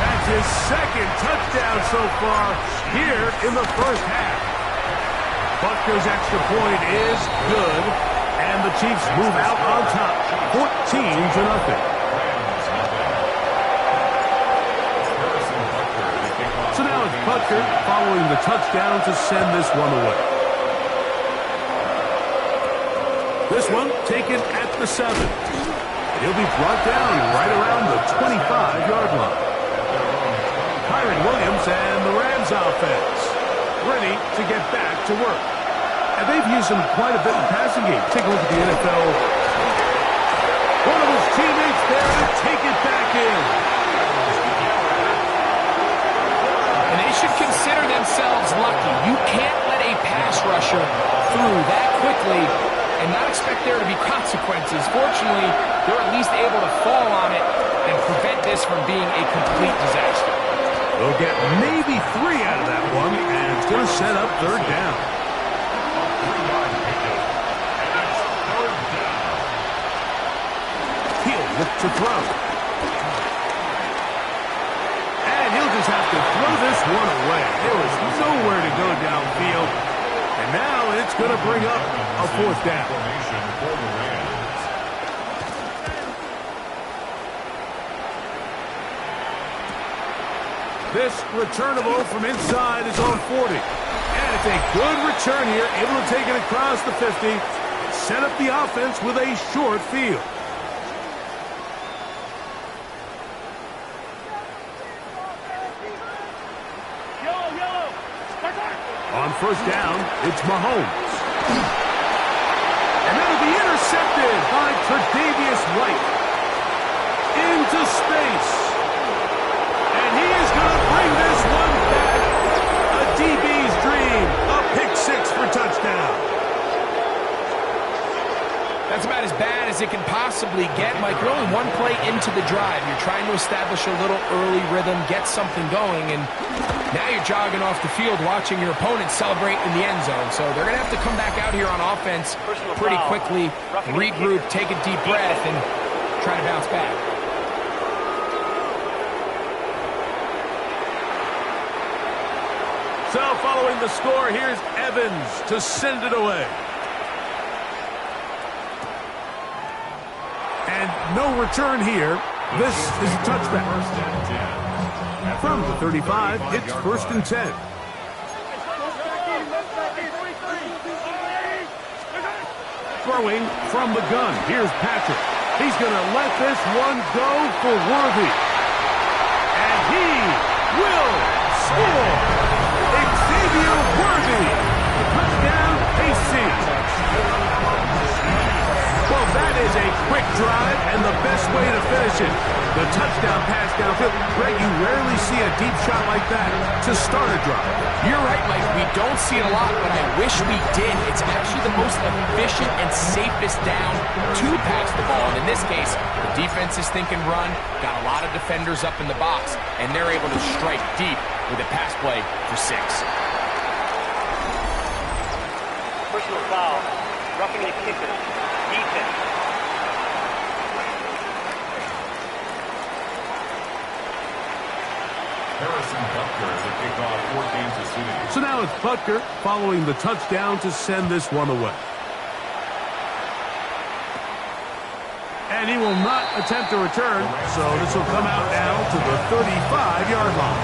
That's his 2nd touchdown so far here in the first half. Butker's extra point is good. And the Chiefs move out on top. 14-0. So now it's Butker following the touchdown to send this one away. This one taken at the 7. He'll be brought down right around the 25-yard line. Kyron Williams and the Rams offense ready to get back to work. And they've used him quite a bit in passing game. Take a look at the NFL. One of his teammates there to take it back in. And they should consider themselves lucky. You can't let a pass rusher through that quickly and not expect there to be consequences. Fortunately, they're at least able to fall on it and prevent this from being a complete disaster. They'll get maybe 3 out of that one, and it's going to set up 3rd down. He'll look to throw. just have to throw this one away. There was nowhere to go downfield. And now it's going to bring up a fourth down. This returnable from inside is on 40. And it's a good return here, able to take it across the 50, set up the offense with a short field. On first down, it's Mahomes. And that'll be intercepted by Tre'Davious White. Into space. And he is going to bring this one back. A DB's dream. A pick six for touchdown. That's about as bad as it can possibly get, Mike. You're only one play into the drive. You're trying to establish a little early rhythm, get something going, and now you're jogging off the field watching your opponent celebrate in the end zone. So they're going to have to come back out here on offense pretty quickly, regroup, take a deep breath, and try to bounce back. So following the score, here's Evans to send it away. And no return here. This is a touchback. From the 35, it's 1st and 10. Throwing from the gun. Here's Patrick. He's going to let this one go for Worthy. And he will score. Xavier Worthy. Touchdown, KC. Well, that is a quick drive and the best way to finish it. The touchdown pass downfield. Greg, you rarely see a deep shot like that to start a drive. You're right, Mike. We don't see it a lot, but I wish we did. It's actually the most efficient and safest down to pass the ball. And in this case, the defense is thinking run, got a lot of defenders up in the box, and they're able to strike deep with a pass play for 6. Personal foul, roughing the kicker, defense. Harrison Butker to kick off for Kansas City. So now it's Butker following the touchdown to send this one away. And he will not attempt a return, so this will come out now to the 35-yard line.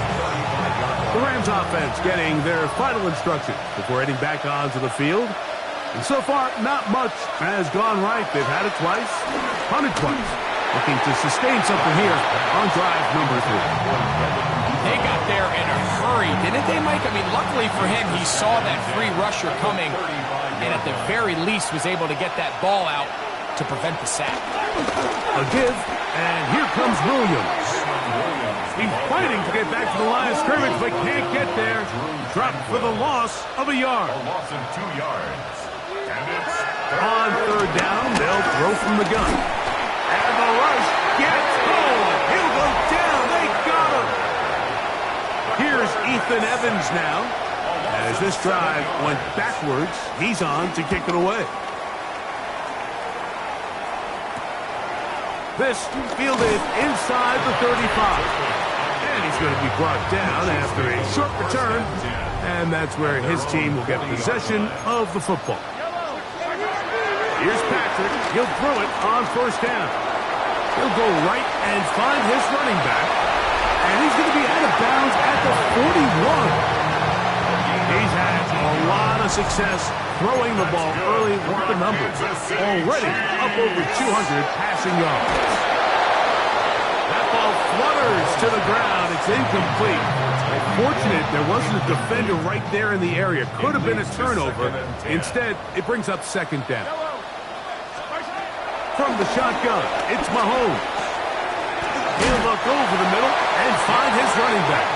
The Rams offense getting their final instruction before heading back onto the field. And so far, not much has gone right. They've had it twice, punted twice. Looking to sustain something here on drive number 3. They got there in a hurry, didn't they, Mike? I mean, luckily for him, he saw that free rusher coming and at the very least was able to get that ball out to prevent the sack. A give, and here comes Williams. He's fighting to get back to the line of scrimmage, but can't get there. Dropped for the loss of a yard. A loss of 2 yards. And it's On third down, they'll throw from the gun. And the rush gets home. He'll go down. They got him. Here's Ethan Evans now. As this drive went backwards, he's on to kick it away. This fielded inside the 35. And he's going to be brought down after a short return. And that's where his team will get possession of the football. Here's Patrick. He'll throw it on first down. He'll go right and find his running back. And he's going to be out of bounds at the 41. He's had a lot of success throwing the ball early with the numbers. Already up over 200 passing yards. That ball flutters to the ground. It's incomplete. Fortunate there wasn't a defender right there in the area. Could have been a turnover. Instead, it brings up second down. From the shotgun, it's Mahomes. He'll look over the middle and find his running back.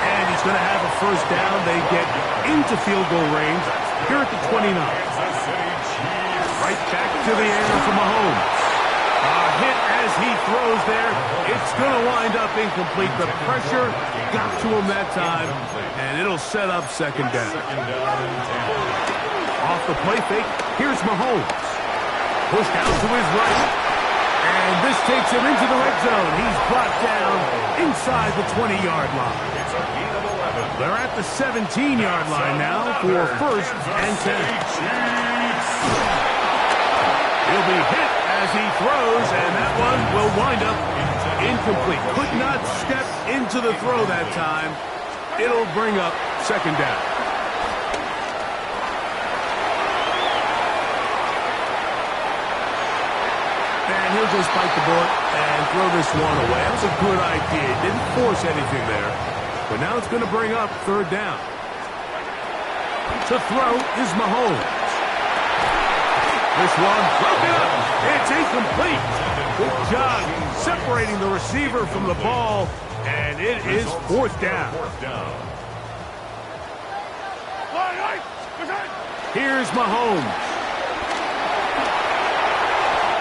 And he's going to have a first down. They get into field goal range here at the 29. Right back to the air for Mahomes. A hit as he throws there. It's going to wind up incomplete. The pressure got to him that time, and it'll set up second down. Off the play fake, here's Mahomes. Pushed out to his right. And this takes Takes him into the red zone. He's brought down inside the 20-yard line. It's a gain of 11. They're at the 17-yard line now for first and 10. He'll be hit as he throws, and that one will wind up incomplete. Could not step into the throw that time. It'll bring up second down. And he'll just bite the bullet and throw this one away. That was a good idea. He didn't force anything there. But now it's going to bring up third down. To throw is Mahomes. This one broken up. It's incomplete. Good job separating the receiver from the ball. And it is fourth down. Here's Mahomes.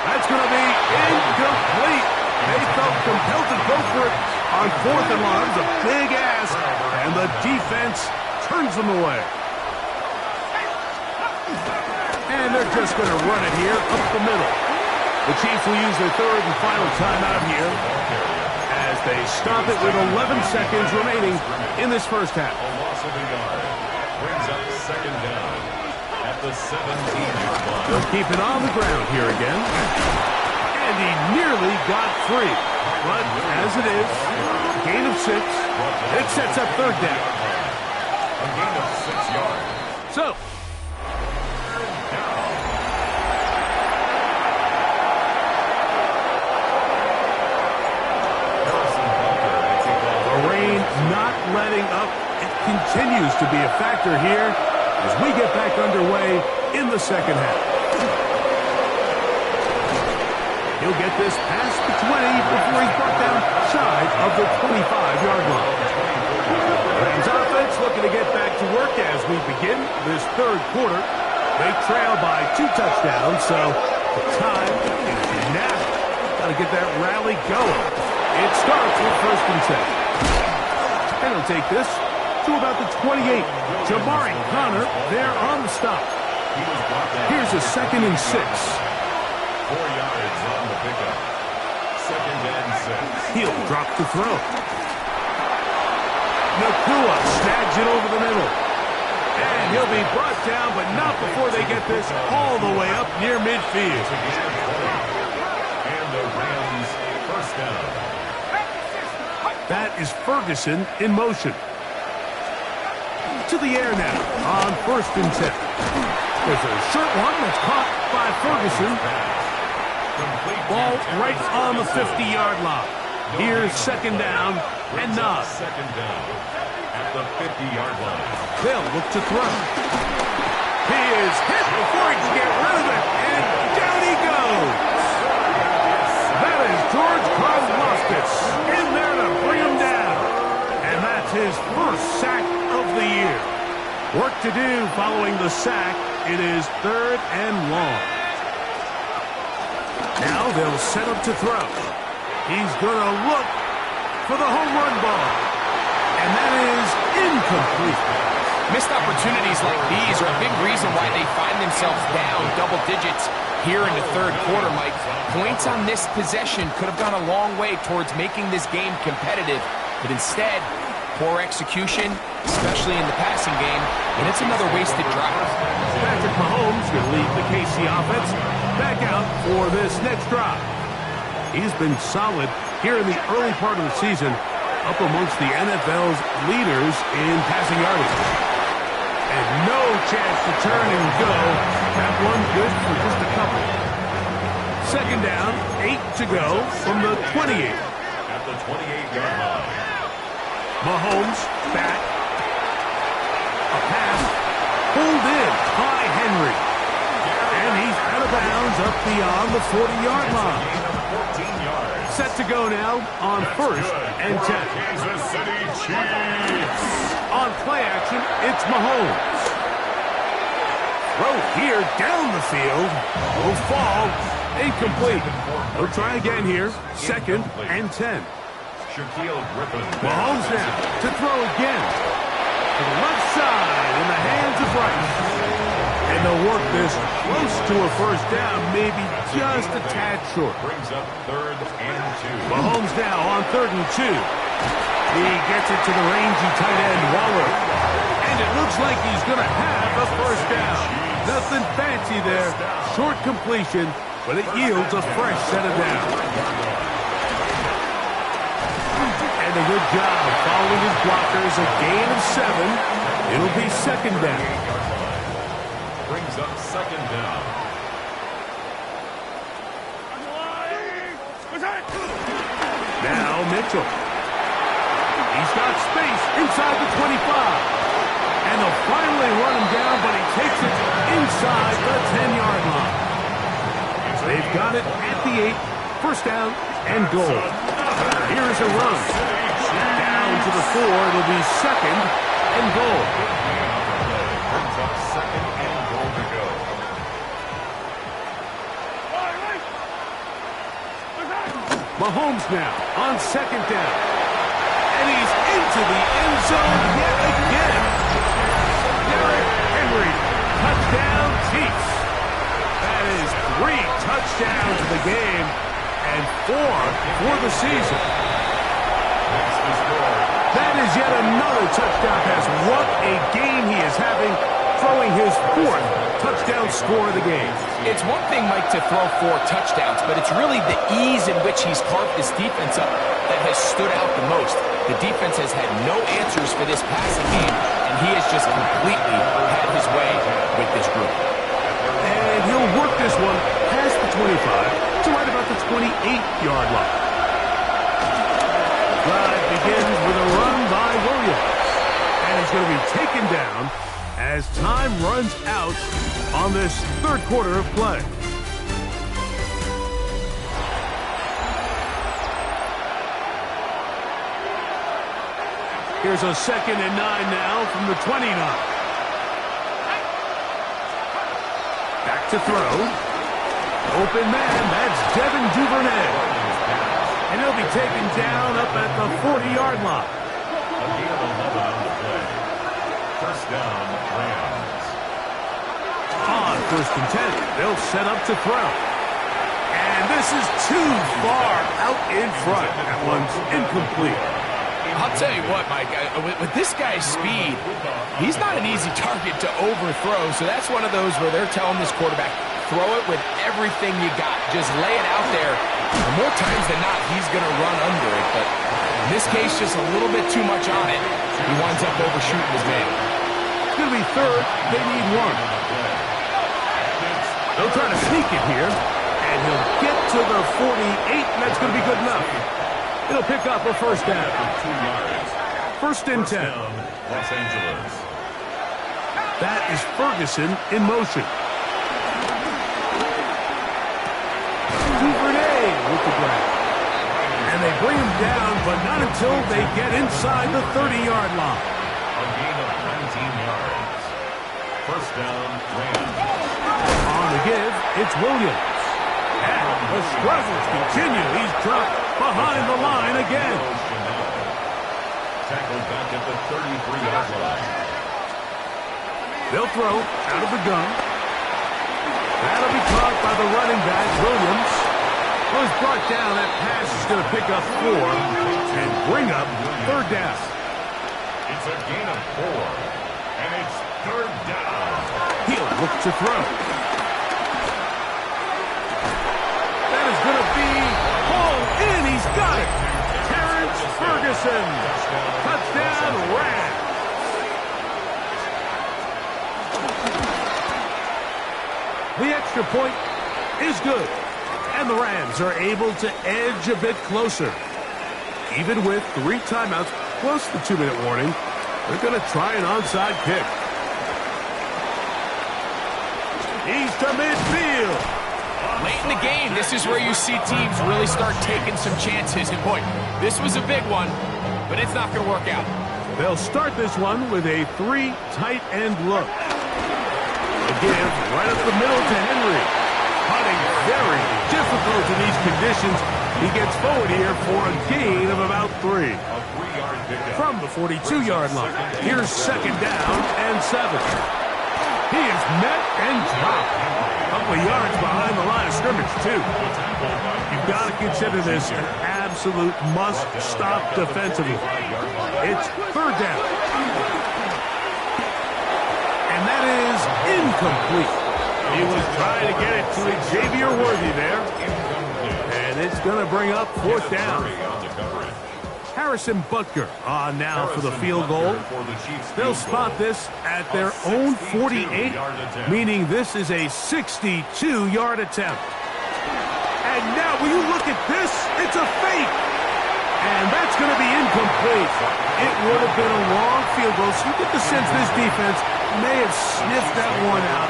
That's going to be incomplete. They felt compelled to go for it on fourth and long. It was a big ask, and the defense turns them away. And they're just going to run it here up the middle. The Chiefs will use their third and final timeout here as they stop it with 11 seconds remaining in this first half. A loss of a yard brings up second down at the 17-yard line. They'll keep it on the ground here again. And he nearly got free. But as it is, gain of 6. It sets up third down. A gain of 6 yards. So, the rain not letting up. It continues to be a factor here as we get back underway in the second half. He'll get this past the 20 before he's brought down shy of the 25-yard line. Rams offense looking to get back to work as we begin this third quarter. They trail by 2 touchdowns, so the time is now. Got to get that rally going. It starts with first and 10. And he'll take this to about the 28. Jamari Connor there on the stop. Here's a second and 6. 4 yards on the pickup. Second and 6. He'll drop to throw. Nakua snags it over the middle. And he'll be brought down, but not before they get this all the way up near midfield. And the Rams first down. That is Ferguson in motion. To the air now on first and 10. There's a short one that's caught by Ferguson. Ball right on the 50-yard line. Here's second down and 9. Second down at the 50-yard line. They'll look to throw. He is hit before he can get rid of it, and down he goes. That is George Karlaftis in there to bring him down. And that's his first sack of the year. Work to do following the sack. It is third and long. Now they'll set up to throw. He's going to look for the home run ball. And that is incomplete. Missed opportunities like these are a big reason why they find themselves down double digits here in the third quarter, Mike. Points on this possession could have gone a long way towards making this game competitive, but instead, poor execution, especially in the passing game, and it's another wasted drive. Patrick Mahomes going to lead the KC offense back out for this next drive. He's been solid here in the early part of the season, up amongst the NFL's leaders in passing yardage. And no chance to turn and go. That one good for just a couple. Second down, 8 to go from the 28. At the 28-yard line. Mahomes back. A pass pulled in by Henry. And he's out of bounds up beyond the 40-yard line. 14 yards. Set to go now on first and 10. Kansas City Chiefs. On play action, it's Mahomes. Throw here down the field. Will fall. Incomplete. We'll try again here. Second and 10. Shaquille Griffin. Mahomes now to throw again. To the left side in the hands of Rice. And they'll work this close to a first down, maybe just a tad short. Brings up 3rd and 2. Mahomes now on 3rd and 2. He gets it to the rangy tight end, Waller. And it looks like he's going to have a first down. Nothing fancy there. Short completion, but it yields a fresh set of downs. And a good job following his blockers. A gain of 7. It'll be 2nd down. Brings up 2nd down. Now Mitchell. He's got space inside the 25. And they'll finally run him down, but he takes it inside the 10-yard line. They've got it at the 8. First down and goal. Here's a run. Down to the 4. It'll be 2nd and goal. Brings up 2nd and goal to go. Mahomes now on 2nd down. And he's into the end zone yet again. Derrick Henry, touchdown Chiefs. That is 3 touchdowns in the game and 4 for the season. That is yet another touchdown pass. What a game he is having, throwing his 4th touchdown score of the game. It's one thing, Mike, to throw 4 touchdowns, but it's really the ease in which he's carved this defense up that has stood out the most. The defense has had no answers for this passing game, and he has just completely had his way with this group. And he'll work this one past the 25 to right about the 28-yard line. The drive begins with a run by Williams, and he's going to be taken down as time runs out on this 3rd quarter of play. Here's a 2nd and 9 now from the 29. Back to throw. Open man, that's Devin Duvernay. And he'll be taken down up at the 40-yard line. A gain of 11 on the play. First down, Rams. On 1st and 10, they'll set up to throw. And this is too far out in front. That one's incomplete. I'll tell you what, Mike, with this guy's speed, he's not an easy target to overthrow, so that's one of those where they're telling this quarterback, throw it with everything you got. Just lay it out there. And more times than not, he's going to run under it, but in this case, just a little bit too much on it. He winds up overshooting his man. It's going to be 3rd. They need 1. They'll try to sneak it here, and he'll get to the 48, and that's going to be good enough. It'll pick up a first down. 2 yards. 1st and 10. Los Angeles. That is Ferguson in motion. Duvernay with the grab. And they bring him down, but not until they get inside the 30-yard line. A gain of 19 yards. First down, Rams. On the give, it's Williams. And the struggles continue. He's dropped behind the line again. Tackled back at the 33-yard line. They'll throw out of the gun. That'll be caught by the running back, Williams. Was brought down. That pass is going to pick up 4 and bring up 3rd down. It's a gain of 4, and it's 3rd down. He'll look to throw. That is going to be hauled in. He's got it. Terrence Ferguson. Touchdown, Rams. The extra point is good. And the Rams are able to edge a bit closer. Even with 3 timeouts plus the 2-minute warning, they're going to try an onside kick. He's to midfield. Late in the game, this is where you see teams really start taking some chances. And boy, this was a big one, but it's not going to work out. They'll start this one with a 3 tight end look. A give right up the middle to Henry. Hunting very difficult in these conditions. He gets forward here for a gain of about 3. A 3-yard pickup. From the 42-yard line. Here's 2nd down and 7. He is met and dropped. A couple of yards behind the line of scrimmage, too. You've got to consider this an absolute must-stop defensively. It's third down. And that is incomplete. He was trying to get it to Xavier Worthy there. And it's going to bring up fourth down. Harrison Butker on now for the field goal. They'll spot this at their own 48, meaning this is a 62-yard attempt. And now, will you look at this? It's a fake. And that's going to be incomplete. It would have been a long field goal, so you get the sense this defense may have sniffed that one out.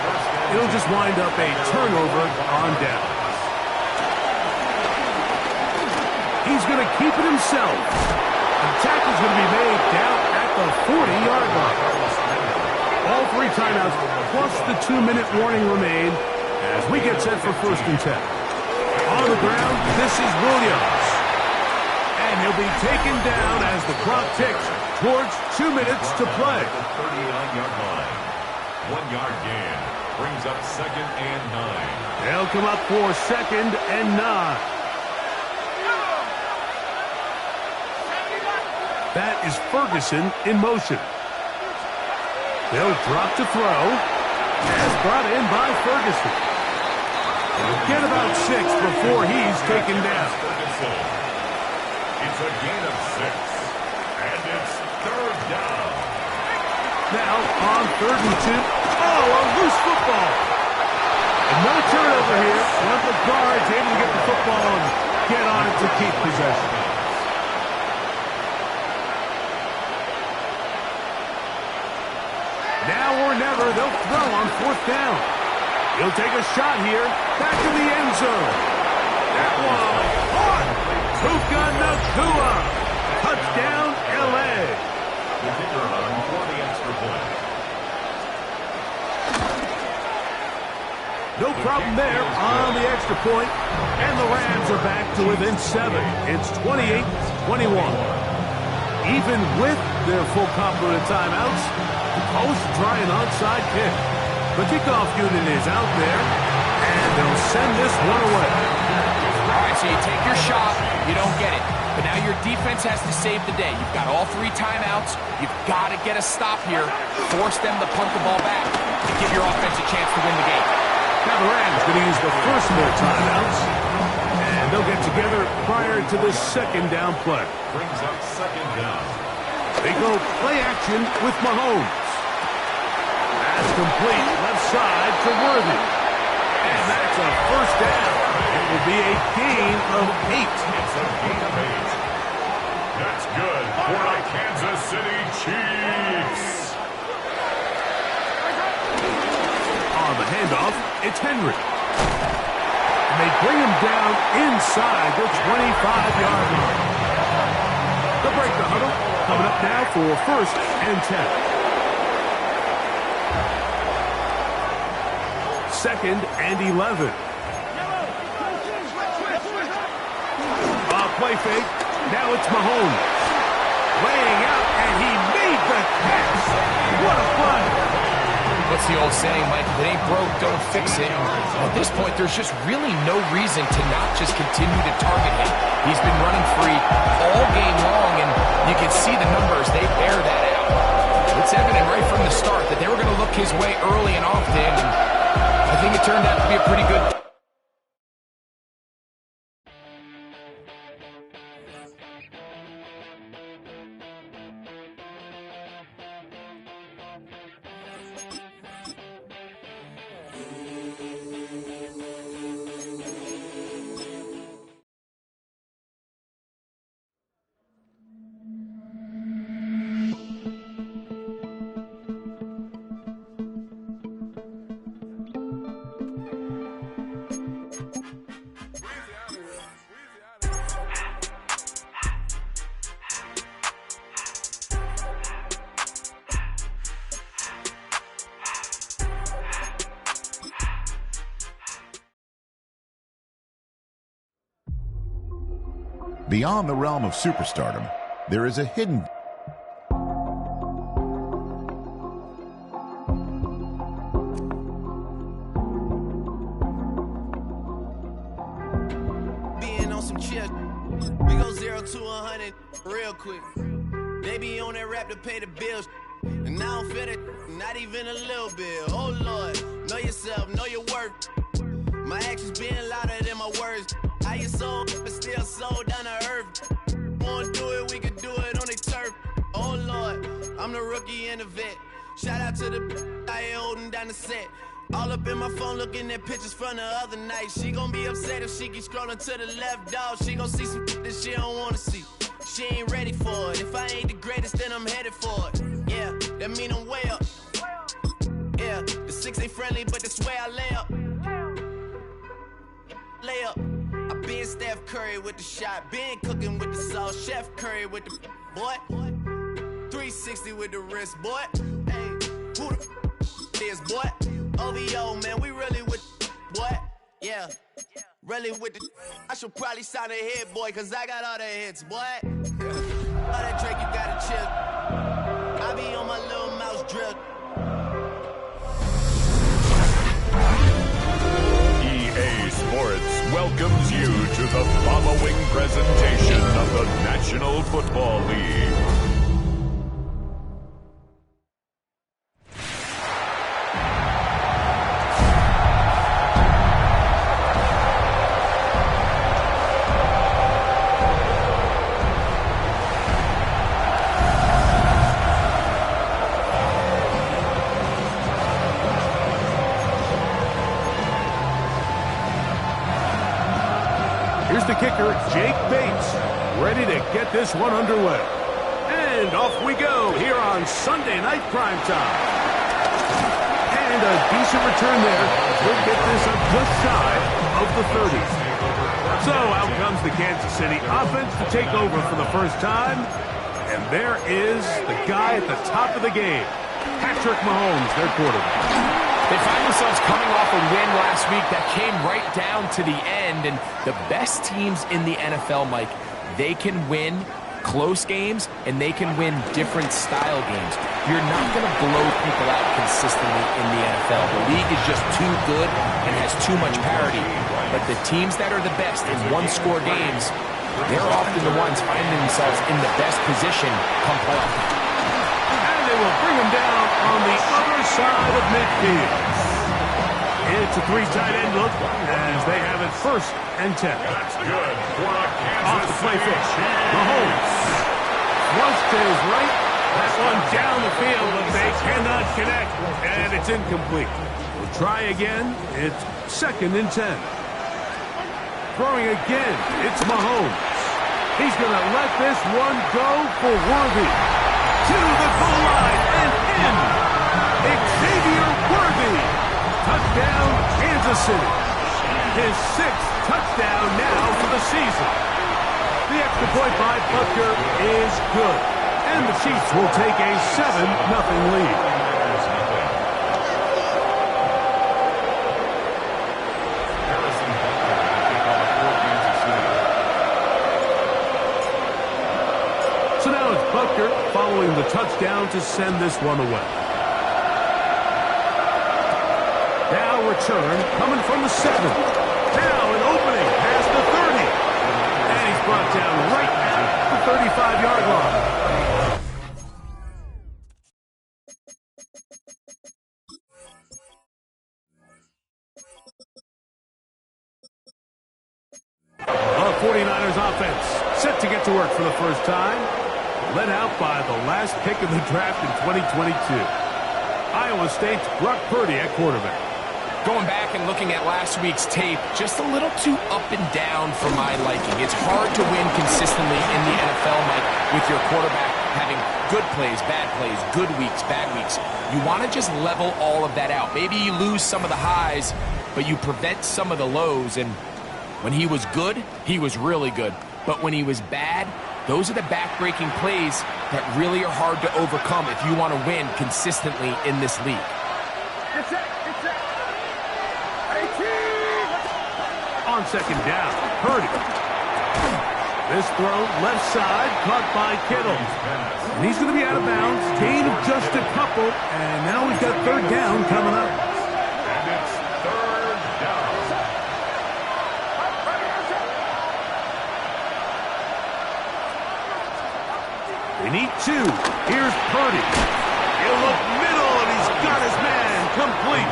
It'll just wind up a turnover on down. He's going to keep it himself. The tackle's going to be made down at the 40-yard line. All three timeouts plus the 2-minute warning remain as we get set for 1st and 10. On the ground, this is Williams. And he'll be taken down as the clock ticks towards 2 minutes to play. 39-yard line. 1-yard gain brings up 2nd and 9. They'll come up for 2nd and 9. That is Ferguson in motion. They'll drop to throw. As brought in by Ferguson. He'll get about 6 before he's taken down. It's a gain of 6. And it's 3rd down. Now on 3rd and 2. Oh, a loose football. And no turnover here. One of the guards able to get the football and get on it to keep possession. Now or never, they'll throw on 4th down. He'll take a shot here. Back to the end zone. That one on. Puka Nacua. Touchdown, L.A. The kicker on for the extra point. No problem there on the extra point. And the Rams are back to within 7. It's 28-21. Even with their full complement of timeouts, the Coast try an onside kick. The kickoff unit is out there, and they'll send this one away. All right, so you take your shot, you don't get it. But now your defense has to save the day. You've got all 3 timeouts. You've got to get a stop here. Force them to punt the ball back to give your offense a chance to win the game. Now the Rams going to use the first of their timeouts, and they'll get together prior to the 2nd down play. Brings up 2nd down. They go play action with Mahomes. That's complete left side to Worthy. And that's a 1st down. It will be a gain of 8. It's a gain of 8. That's good for the Kansas City Chiefs. On the handoff, it's Henry. And they bring him down inside the 25-yard line. They'll break the huddle. Coming up now for 1st and 10. 2nd and 11. Play fake. Now it's Mahomes. Laying out, and he made the catch. What a play. What's the old saying, Mike? If it ain't broke, don't fix it. At this point, there's just really no reason to not just continue to target him. He's been running free all game long, and you can see the numbers. They bear that out. It's evident right from the start that they were going to look his way early and often, and I think it turned out to be a pretty good. Beyond the realm of superstardom, there is a hidden chill. We go 0 to 100 real quick. They be on that rap to pay the bills. And I don't feel it, not even a little bit. Oh Lord, know yourself, know your worth. My actions being louder than my words. How you sold, but still sold down to earth. Wanna do it, we can do it on the turf. Oh Lord, I'm the rookie and the vet. Shout out to the I ain't holding down the set. All up in my phone looking at pictures from the other night. She gon' be upset if she keep scrolling to the left, dog. She gon' see some that she don't wanna see. She ain't ready for it. If I ain't the greatest, then I'm headed for it. Yeah, that mean I'm way up. Yeah, the 6 ain't friendly, but that's where I lay up. Lay up. I been Steph Curry with the shot. Been cooking with the sauce. Chef Curry with the boy. 360 with the wrist, boy. Hey, who the is, boy? OVO, man, we really with boy. Yeah, really with the. I should probably sign a hit, boy, cause I got all the hits, boy. All that Drake, you gotta chill. I be on my little mouse drill. EA Sports welcomes you to the following presentation of the National Football League. Here's the kicker, Jake Bates, ready to get this one underway. And off we go here on Sunday Night Primetime. And a decent return there. We'll get this up just shy of the 30. So out comes the Kansas City offense to take over for the first time. And there is the guy at the top of the game, Patrick Mahomes, their quarterback. They find themselves coming off a win last week that came right down to the end, and the best teams in the NFL, Mike, they can win close games, and they can win different style games. You're not going to blow people out consistently in the NFL. The league is just too good and has too much parity. But the teams that are the best in one-score games, they're often the ones finding themselves in the best position come playoff time. They will bring him down on the other side of midfield. It's a three tight end look as they have it 1st and 10. That's good for a Off the play fake. Mahomes once to his right. That one down the field, but they cannot connect, and it's incomplete. We'll try again. It's 2nd and 10. Throwing again. It's Mahomes. He's going to let this one go for Worthy. To the goal line and in. Xavier Worthy. Touchdown, Kansas City. His 6th touchdown now for the season. The extra point by Butker is good. And the Chiefs will take a 7-0 lead. Butker following the touchdown to send this one away. Now return coming from the 7. Now an opening past the 30. And he's brought down right at the 35-yard line. The 49ers offense set to get to work for the first time. Led out by the last pick of the draft in 2022. Iowa State's Brock Purdy at quarterback. Going back and looking at last week's tape, just a little too up and down for my liking. It's hard to win consistently in the NFL, Mike, with your quarterback having good plays, bad plays, good weeks, bad weeks. You want to just level all of that out. Maybe you lose some of the highs, but you prevent some of the lows. And when he was good, he was really good. But when he was bad, those are the back-breaking plays that really are hard to overcome if you want to win consistently in this league. On 2nd down, Purdy. This throw, left side, caught by Kittle. And he's going to be out of bounds. Gain of just a couple. And now we've got 3rd down coming up. And it's 3rd down. They need 2. Here's Purdy. He'll look middle, and he's got his man complete.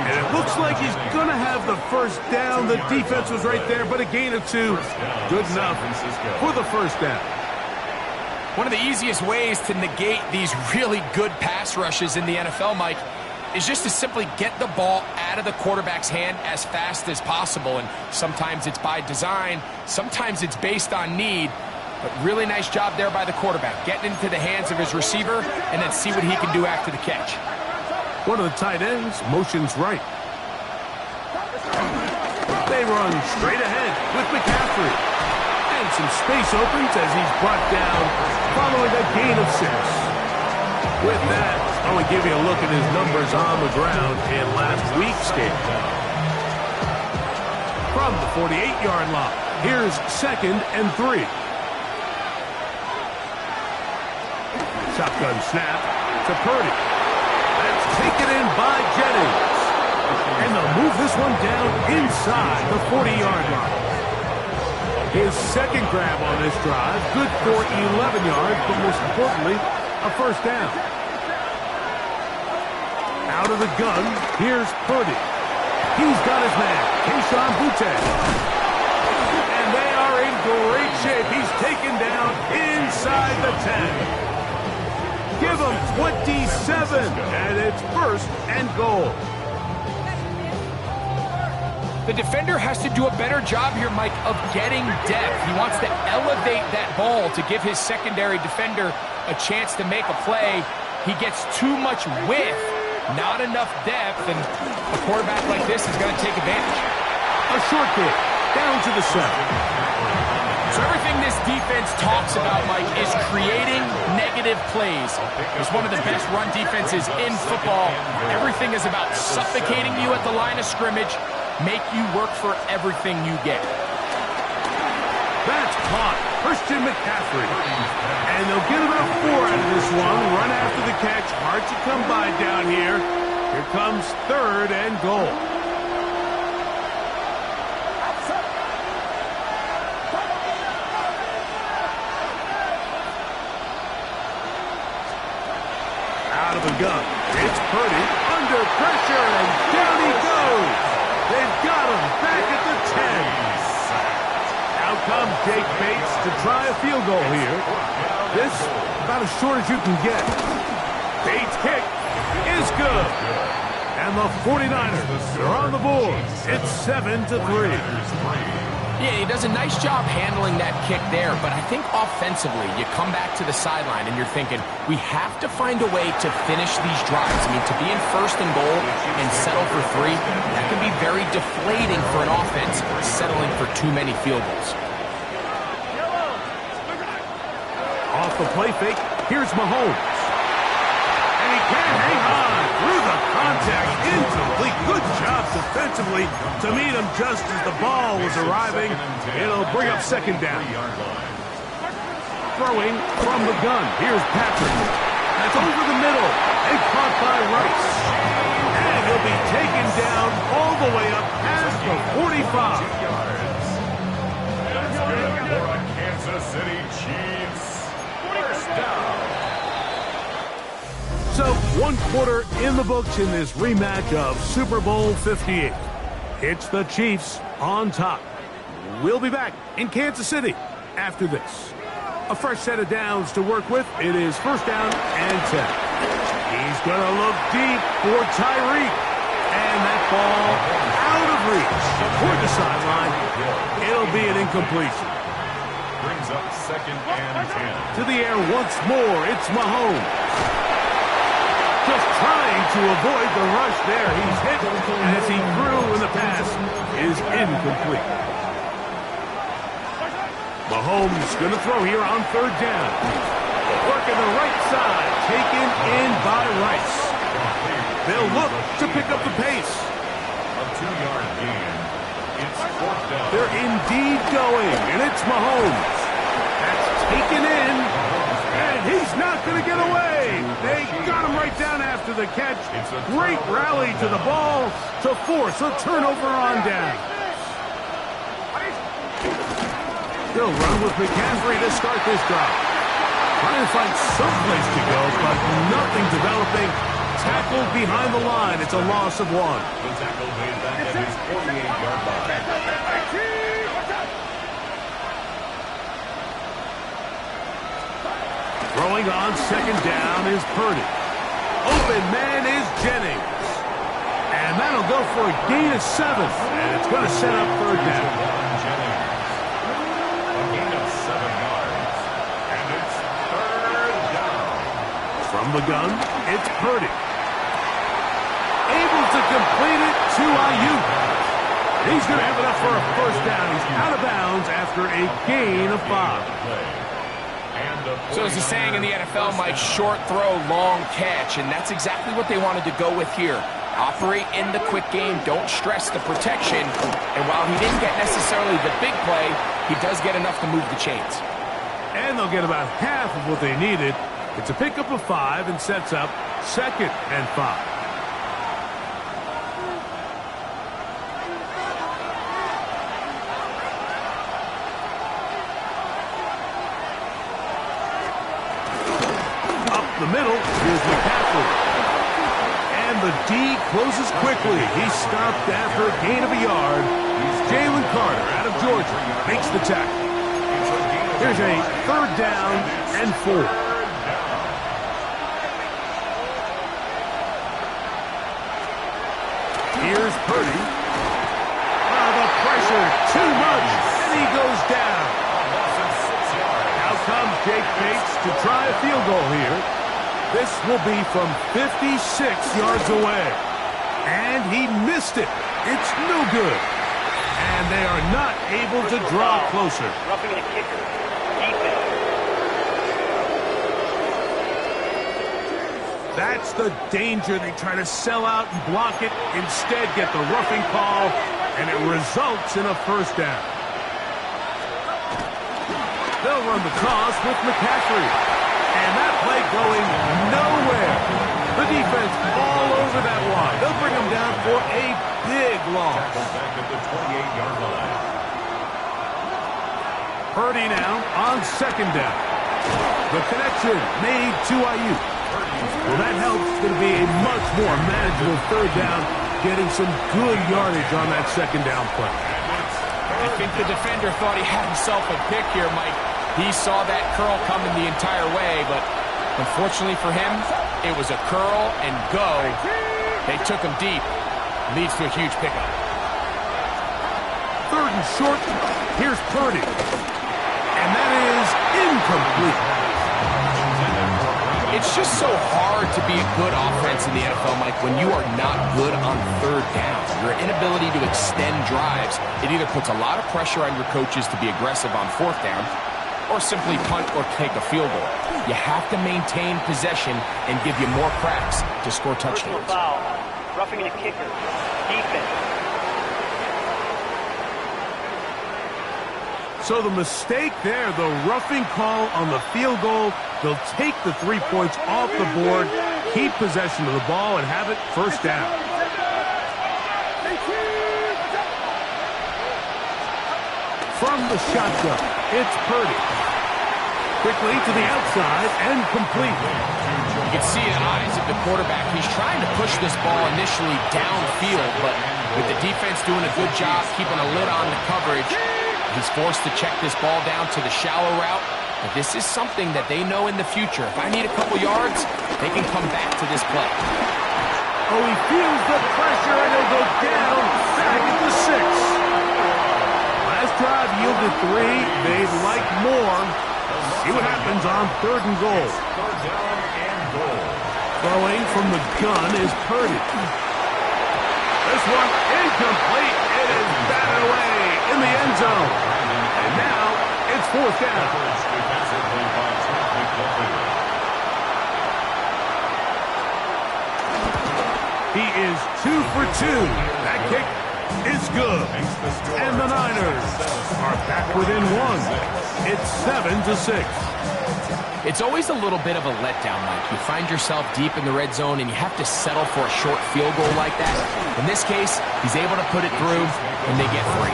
And it looks like he's going to have the first down. The defense was right there, but a gain of 2. Good enough for the first down. One of the easiest ways to negate these really good pass rushes in the NFL, Mike, is just to simply get the ball out of the quarterback's hand as fast as possible. And sometimes it's by design, sometimes it's based on need. But really nice job there by the quarterback, getting into the hands of his receiver and then see what he can do after the catch. One of the tight ends motions right. They run straight ahead with McCaffrey. And some space opens as he's brought down following a gain of 6. With that, I want to give you a look at his numbers on the ground in last week's game. From the 48-yard line, here's 2nd and 3. Shotgun snap to Purdy. That's taken in by Jennings. And they'll move this one down inside the 40-yard line. His second grab on this drive, good for 11 yards, but most importantly, a first down. Out of the gun, here's Purdy. He's got his man, Keyshawn Butte. And they are in great shape. He's taken down inside the 10. Give him 27, and it's 1st and goal. The defender has to do a better job here, Mike, of getting depth. He wants to elevate that ball to give his secondary defender a chance to make a play. He gets too much width, not enough depth, and a quarterback like this is going to take advantage. A short kick, down to the 7. So everything this defense talks about, Mike, is creating negative plays. It's one of the best run defenses in football. Everything is about suffocating you at the line of scrimmage, make you work for everything you get. That's caught. Christian McCaffrey. And they'll get about 4 out of this one. Run after the catch. Hard to come by down here. Here comes 3rd and goal. Out of the gun. It's Purdy under pressure, and down he goes. They've got him back at the 10. Out comes Jake Bates to try a field goal here. This about as short as you can get. Bates' kick is good. And the 49ers are on the board. It's 7-3. Yeah, he does a nice job handling that kick there, but I think offensively, you come back to the sideline and you're thinking, we have to find a way to finish these drives. I mean, to be in 1st and goal and settle for 3, that can be very deflating for an offense, settling for too many field goals. Off the play fake, here's Mahomes. And he can't hang on through the contact, incomplete. Good job defensively to meet him just as the ball was arriving. It'll bring up 2nd down. Throwing from the gun. Here's Patrick. That's over the middle and caught by Rice. And he'll be taken down all the way up past the 45. That's good for a Kansas City Chiefs. First down. So, 1 quarter in the books in this rematch of Super Bowl 58. It's the Chiefs on top. We'll be back in Kansas City after this. A fresh set of downs to work with. It is 1st down and 10. He's going to look deep for Tyreek. And that ball out of reach toward the sideline. It'll be an incompletion. Brings up 2nd and 10. To the air once more. It's Mahomes. Just trying to avoid the rush there. He's hit as he threw, and the pass is incomplete. Mahomes going to throw here on 3rd down. Working the right side, taken in by Rice. They'll look to pick up the pace. A 2-yard gain. It's 4th down. They're indeed going, and it's Mahomes. That's taken in, and he's not going to get away. They got him right down after the catch. Great rally to the ball to force a turnover on down. They'll run with McCaffrey to start this drive. Trying to find someplace to go, but nothing developing. Tackled behind the line. It's a loss of 1. The tackle made back at his 48-yard line. Throwing on second down is Purdy. Open man is Jennings. And that'll go for a gain of 7. And it's going to set up third down. Jennings. A gain of 7 yards. And it's third down. From the gun, it's Purdy. Able to complete it to Ayuk. He's going to have enough for a first down. He's out of bounds after a gain of 5. So there's a saying in the NFL, Mike, short throw, long catch, and that's exactly what they wanted to go with here. Operate in the quick game, don't stress the protection, and while he didn't get necessarily the big play, he does get enough to move the chains. And they'll get about half of what they needed. It's a pickup of 5 and sets up 2nd and 5. The middle is McCaffrey. And the D closes quickly. He stopped after a gain of a yard. Jalen Carter out of Georgia makes the tackle. Here's a third down and 4. Here's Purdy. The pressure, too much, and he goes down. Out comes Jake Bates to try a field goal here. This will be from 56 yards away. And he missed it. It's no good. And they are not able to draw closer. Roughing the kicker. Defense. That's the danger. They try to sell out and block it. Instead, get the roughing call. And it results in a first down. They'll run the toss with McCaffrey. And that play going nowhere. The defense all over that line. They'll bring him down for a big loss. Back at the 28-yard line. Purdy now on second down. The connection made to Ayuk. Well, that helps. It's going to be a much more manageable third down, getting some good yardage on that second down play. I think the defender thought he had himself a pick here, Mike. He saw that curl coming the entire way, but unfortunately for him, it was a curl and go. They took him deep. Leads to a huge pickup. Third and short. Here's Purdy. And that is incomplete. It's just so hard to be a good offense in the NFL, Mike, when you are not good on third down. Your inability to extend drives, it either puts a lot of pressure on your coaches to be aggressive on fourth down, or simply punt or take a field goal. You have to maintain possession and give you more cracks to score touchdowns. Personal foul. Roughing the kicker. Defense. So the mistake there, the roughing call on the field goal, they'll take the 3 points off the board, keep possession of the ball, and have it first down. From the shotgun, it's Purdy. Quickly to the outside and complete. You can see the eyes of the quarterback. He's trying to push this ball initially downfield, but with the defense doing a good job keeping a lid on the coverage, he's forced to check this ball down to the shallow route. But this is something that they know in the future. If I need a couple yards, they can come back to this play. Oh, he feels the pressure, and he'll go down back at the 6. Last drive yielded 3. They'd like more. See what happens on third and goal. Third down and goal. Throwing from the gun is Purdy. This one incomplete. It is batted away in the end zone. And now it's fourth down. He is 2 for 2. That kick is good. And the Niners are back within 1. It's 7-6. It's always a little bit of a letdown, Mike. You find yourself deep in the red zone and you have to settle for a short field goal like that. In this case, he's able to put it through and they get 3.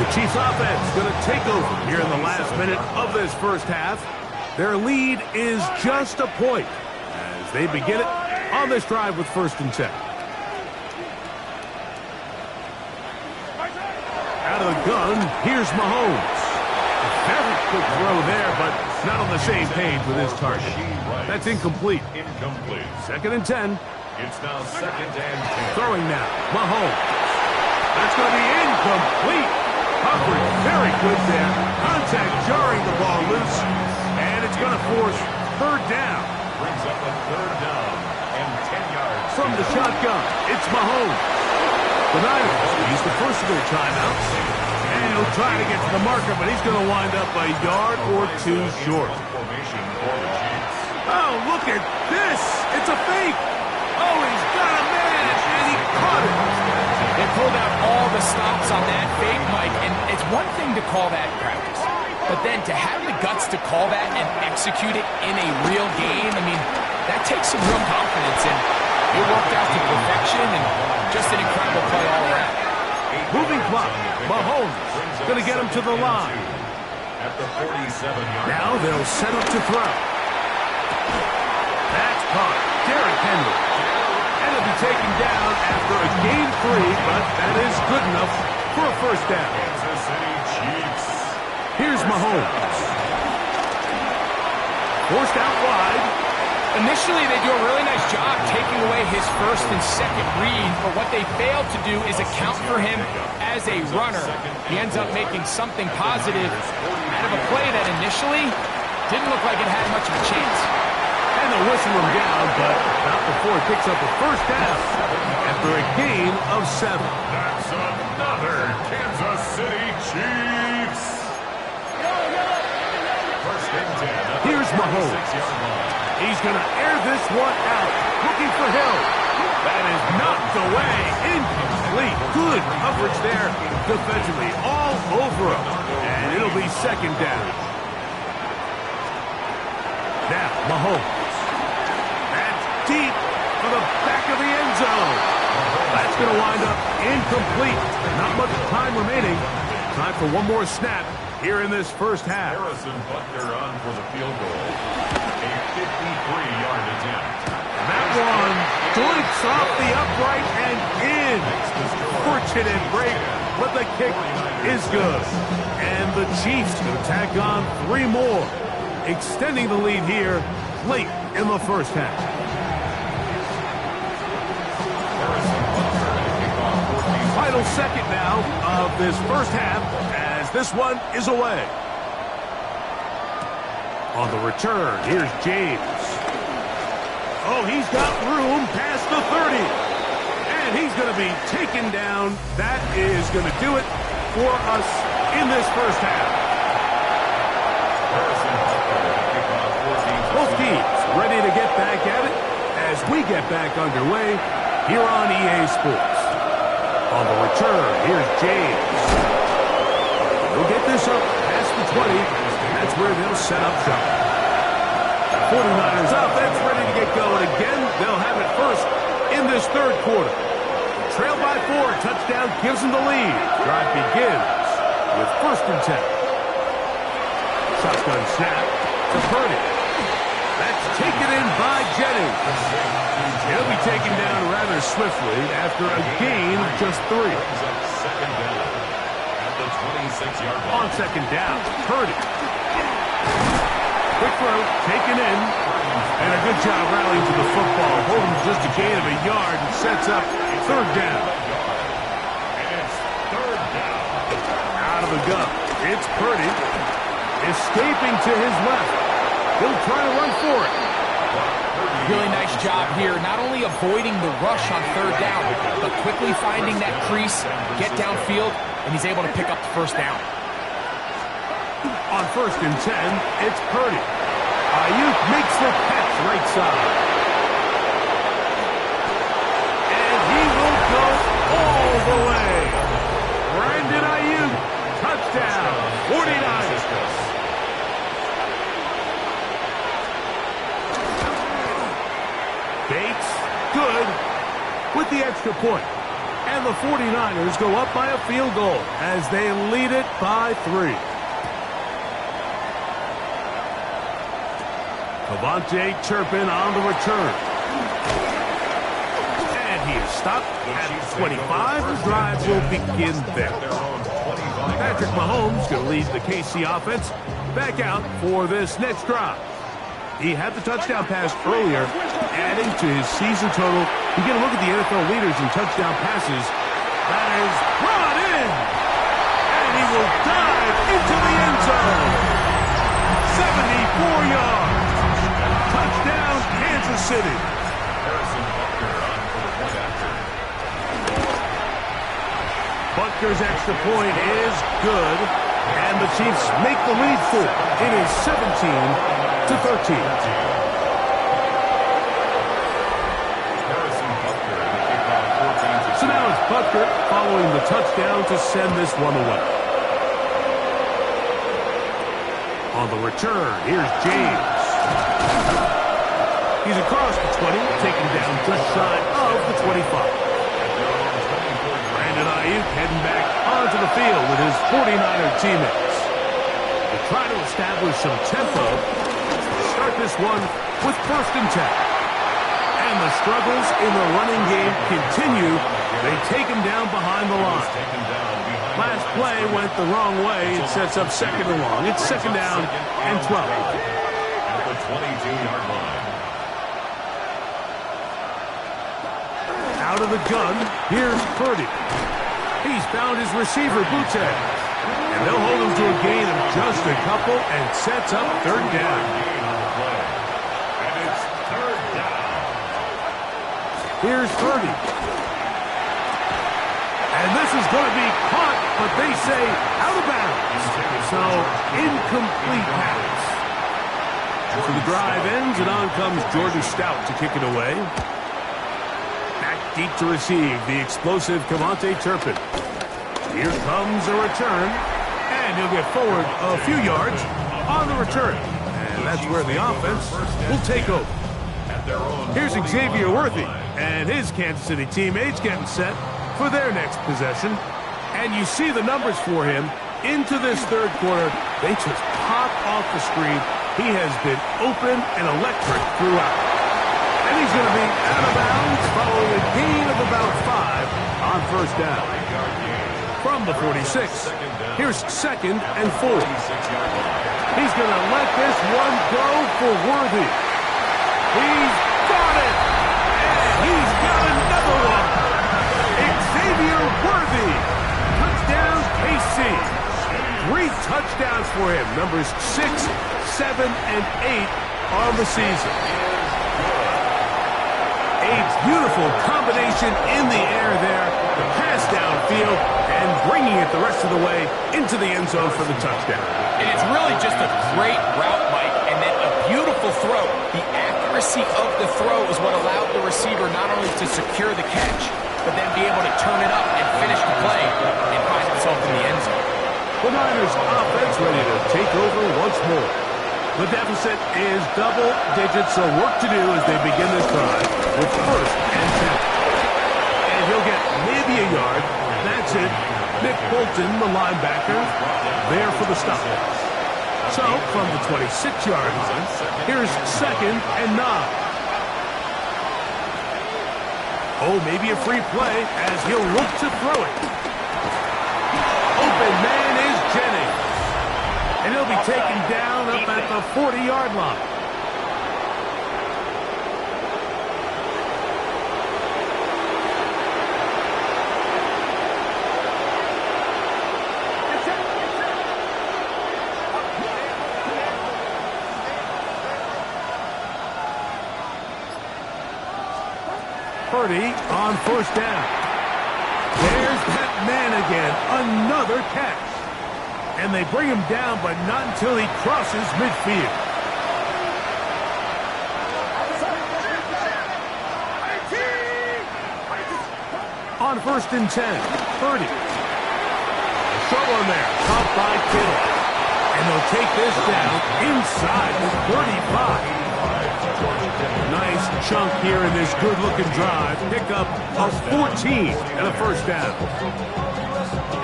The Chiefs offense going to take over here in the last minute of this first half. Their lead is just a point as they begin it on this drive with 1st and 10. Out of the gun, here's Mahomes. A very quick throw there, but not on the same page with his target. That's incomplete. Incomplete. 2nd and 10. It's now 2nd and 10. Throwing now, Mahomes. That's going to be incomplete. Coverage very good there. Contact jarring the ball loose. And it's going to force 3rd down. Brings up a 3rd down and 10 yards. From the shotgun, it's Mahomes. The Niners use the first of their timeouts. And he'll try to get to the marker, but he's going to wind up a yard or 2 short. Formation for the Chiefs. Oh, look at this. It's a fake. Oh, he's got a man, and he caught it. They pulled out all the stops on that fake, Mike, and it's one thing to call that in practice, but then to have the guts to call that and execute it in a real game, I mean, that takes some real confidence, and it worked out to perfection, and just an incredible play all around. Moving clock. Mahomes going to get him to the line. At the 47-yard. Now they'll set up to throw. That's caught. Derrick Henry. And he'll be taken down after a gain 3, but that is good enough for a 1st down. Kansas City Chiefs. Here's Mahomes. Forced out wide. Initially, they do a really nice job taking away his 1st and 2nd read, but what they failed to do is account for him as a runner. He ends up making something positive out of a play that initially didn't look like it had much of a chance. And they'll whistle him down, but not before he picks up a 1st down after a gain of 7. That's another Kansas City Chiefs. 1st and 10. Here's Mahomes. 6-yard line. He's going to air this one out, looking for Hill. That is knocked away, incomplete. Good coverage there defensively, all over him. And it'll be 2nd down. Now, Mahomes. That's deep for the back of the end zone. That's going to wind up incomplete. Not much time remaining. Time for one more snap here in this 1st half. Harrison Butker on for the field goal. A 53-yard attempt. And that one doinks off the upright and in. Fortunate break, but the kick is good. And the Chiefs will tack on 3 more, extending the lead here late in the 1st half. Final 2nd now of this 1st half as this one is away. On the return, here's James. Oh, he's got room past the 30. And he's going to be taken down. That is going to do it for us in this 1st half. Both teams ready to get back at it as we get back underway here on EA Sports. On the return, here's James. He'll get this up past the 20. That's where they'll set up shop. 49ers offense ready to get going again. They'll have it first in this 3rd quarter. Trailed by 4, touchdown gives them the lead. Drive begins with 1st and 10. Shotgun snap to Purdy. That's taken in by Jennings. He'll be taken down rather swiftly after a gain of just 3. 2nd down at the 26-yard line. On 2nd down, Purdy. Quick throw, taken in. And a good job rallying to the football. Holding just a gain of a yard and sets up 3rd down. And it's 3rd down. Out of the gun, it's Purdy. Escaping to his left. He'll try to run for it. Really nice job here, not only avoiding the rush on 3rd down, but quickly finding that crease, get downfield, and he's able to pick up the 1st down. On 1st and 10, it's Purdy. Ayuk makes the catch right side. And he will go all the way. Brandon Ayuk, touchdown, 49ers. Bates, good, with the extra point. And the 49ers go up by a field goal as they lead it by 3. Cavante Turpin on the return. And he is stopped at 25. The drive will begin there. Patrick Mahomes going to lead the KC offense back out for this next drive. He had the touchdown pass earlier, adding to his season total. You get a look at the NFL leaders in touchdown passes. That is brought in. And he will dive into the end zone. 74 yards. Touchdown, Kansas City. Butker's extra point is good. And the Chiefs make the lead 4. It is 17-13. So now it's Butker following the touchdown to send this one away. On the return, here's James. He's across the 20, taken down just shy of the 25. Brandon Ayuk heading back onto the field with his 49er teammates. They try to establish some tempo. Start this one with 1st and 10. And the struggles in the running game continue. They take him down behind the line. Last play went the wrong way. It sets up 2nd and long. It's 2nd down and 12. At the 22-yard line. Out of the gun, here's Purdy. He's found his receiver, Butte. And they'll hold him to a gain of just a couple and sets up 3rd down. And it's 3rd down. Here's Purdy. And this is going to be caught, but they say out of bounds. So, incomplete pass. So the drive ends, and on comes Jordan Stout to kick it away. Back deep to receive, the explosive Cavante Turpin. Here comes a return, and he'll get forward a few yards on the return. And that's where the offense will take over. Here's Xavier Worthy and his Kansas City teammates getting set for their next possession. And you see the numbers for him into this 3rd quarter. They just pop off the screen. He has been open and electric throughout. And he's going to be out of bounds following a gain of about 5 on 1st down. From the 46, here's 2nd and 4. He's going to let this one go for Worthy. He's got it! And he's got another one! Xavier Worthy! Touchdown, KC! 3 touchdowns for him. Numbers 6, 7, and 8 on the season. A beautiful combination in the air there. The pass downfield and bringing it the rest of the way into the end zone for the touchdown. And it's really just a great route, Mike, and then a beautiful throw. The accuracy of the throw is what allowed the receiver not only to secure the catch, but then be able to turn it up and finish the play and find himself in the end zone. The Niners offense ready to take over once more. The deficit is double digits, so work to do as they begin this drive with 1st and 10. And he'll get maybe a yard. That's it. Nick Bolton, the linebacker, there for the stop. So, from the 26-yard line, here's 2nd and 9. Oh, maybe a free play as he'll look to throw it. Open man is Jennings. And he'll be taken down up at the 40-yard line. Purdy on 1st down. There's that man again. Another catch. And they bring him down, but not until he crosses midfield. On 1st and 10, Purdy. Trouble in there, caught by Kittle. And they'll take this down inside the 35. Nice chunk here in this good-looking drive. Pick up a 14 and a 1st down.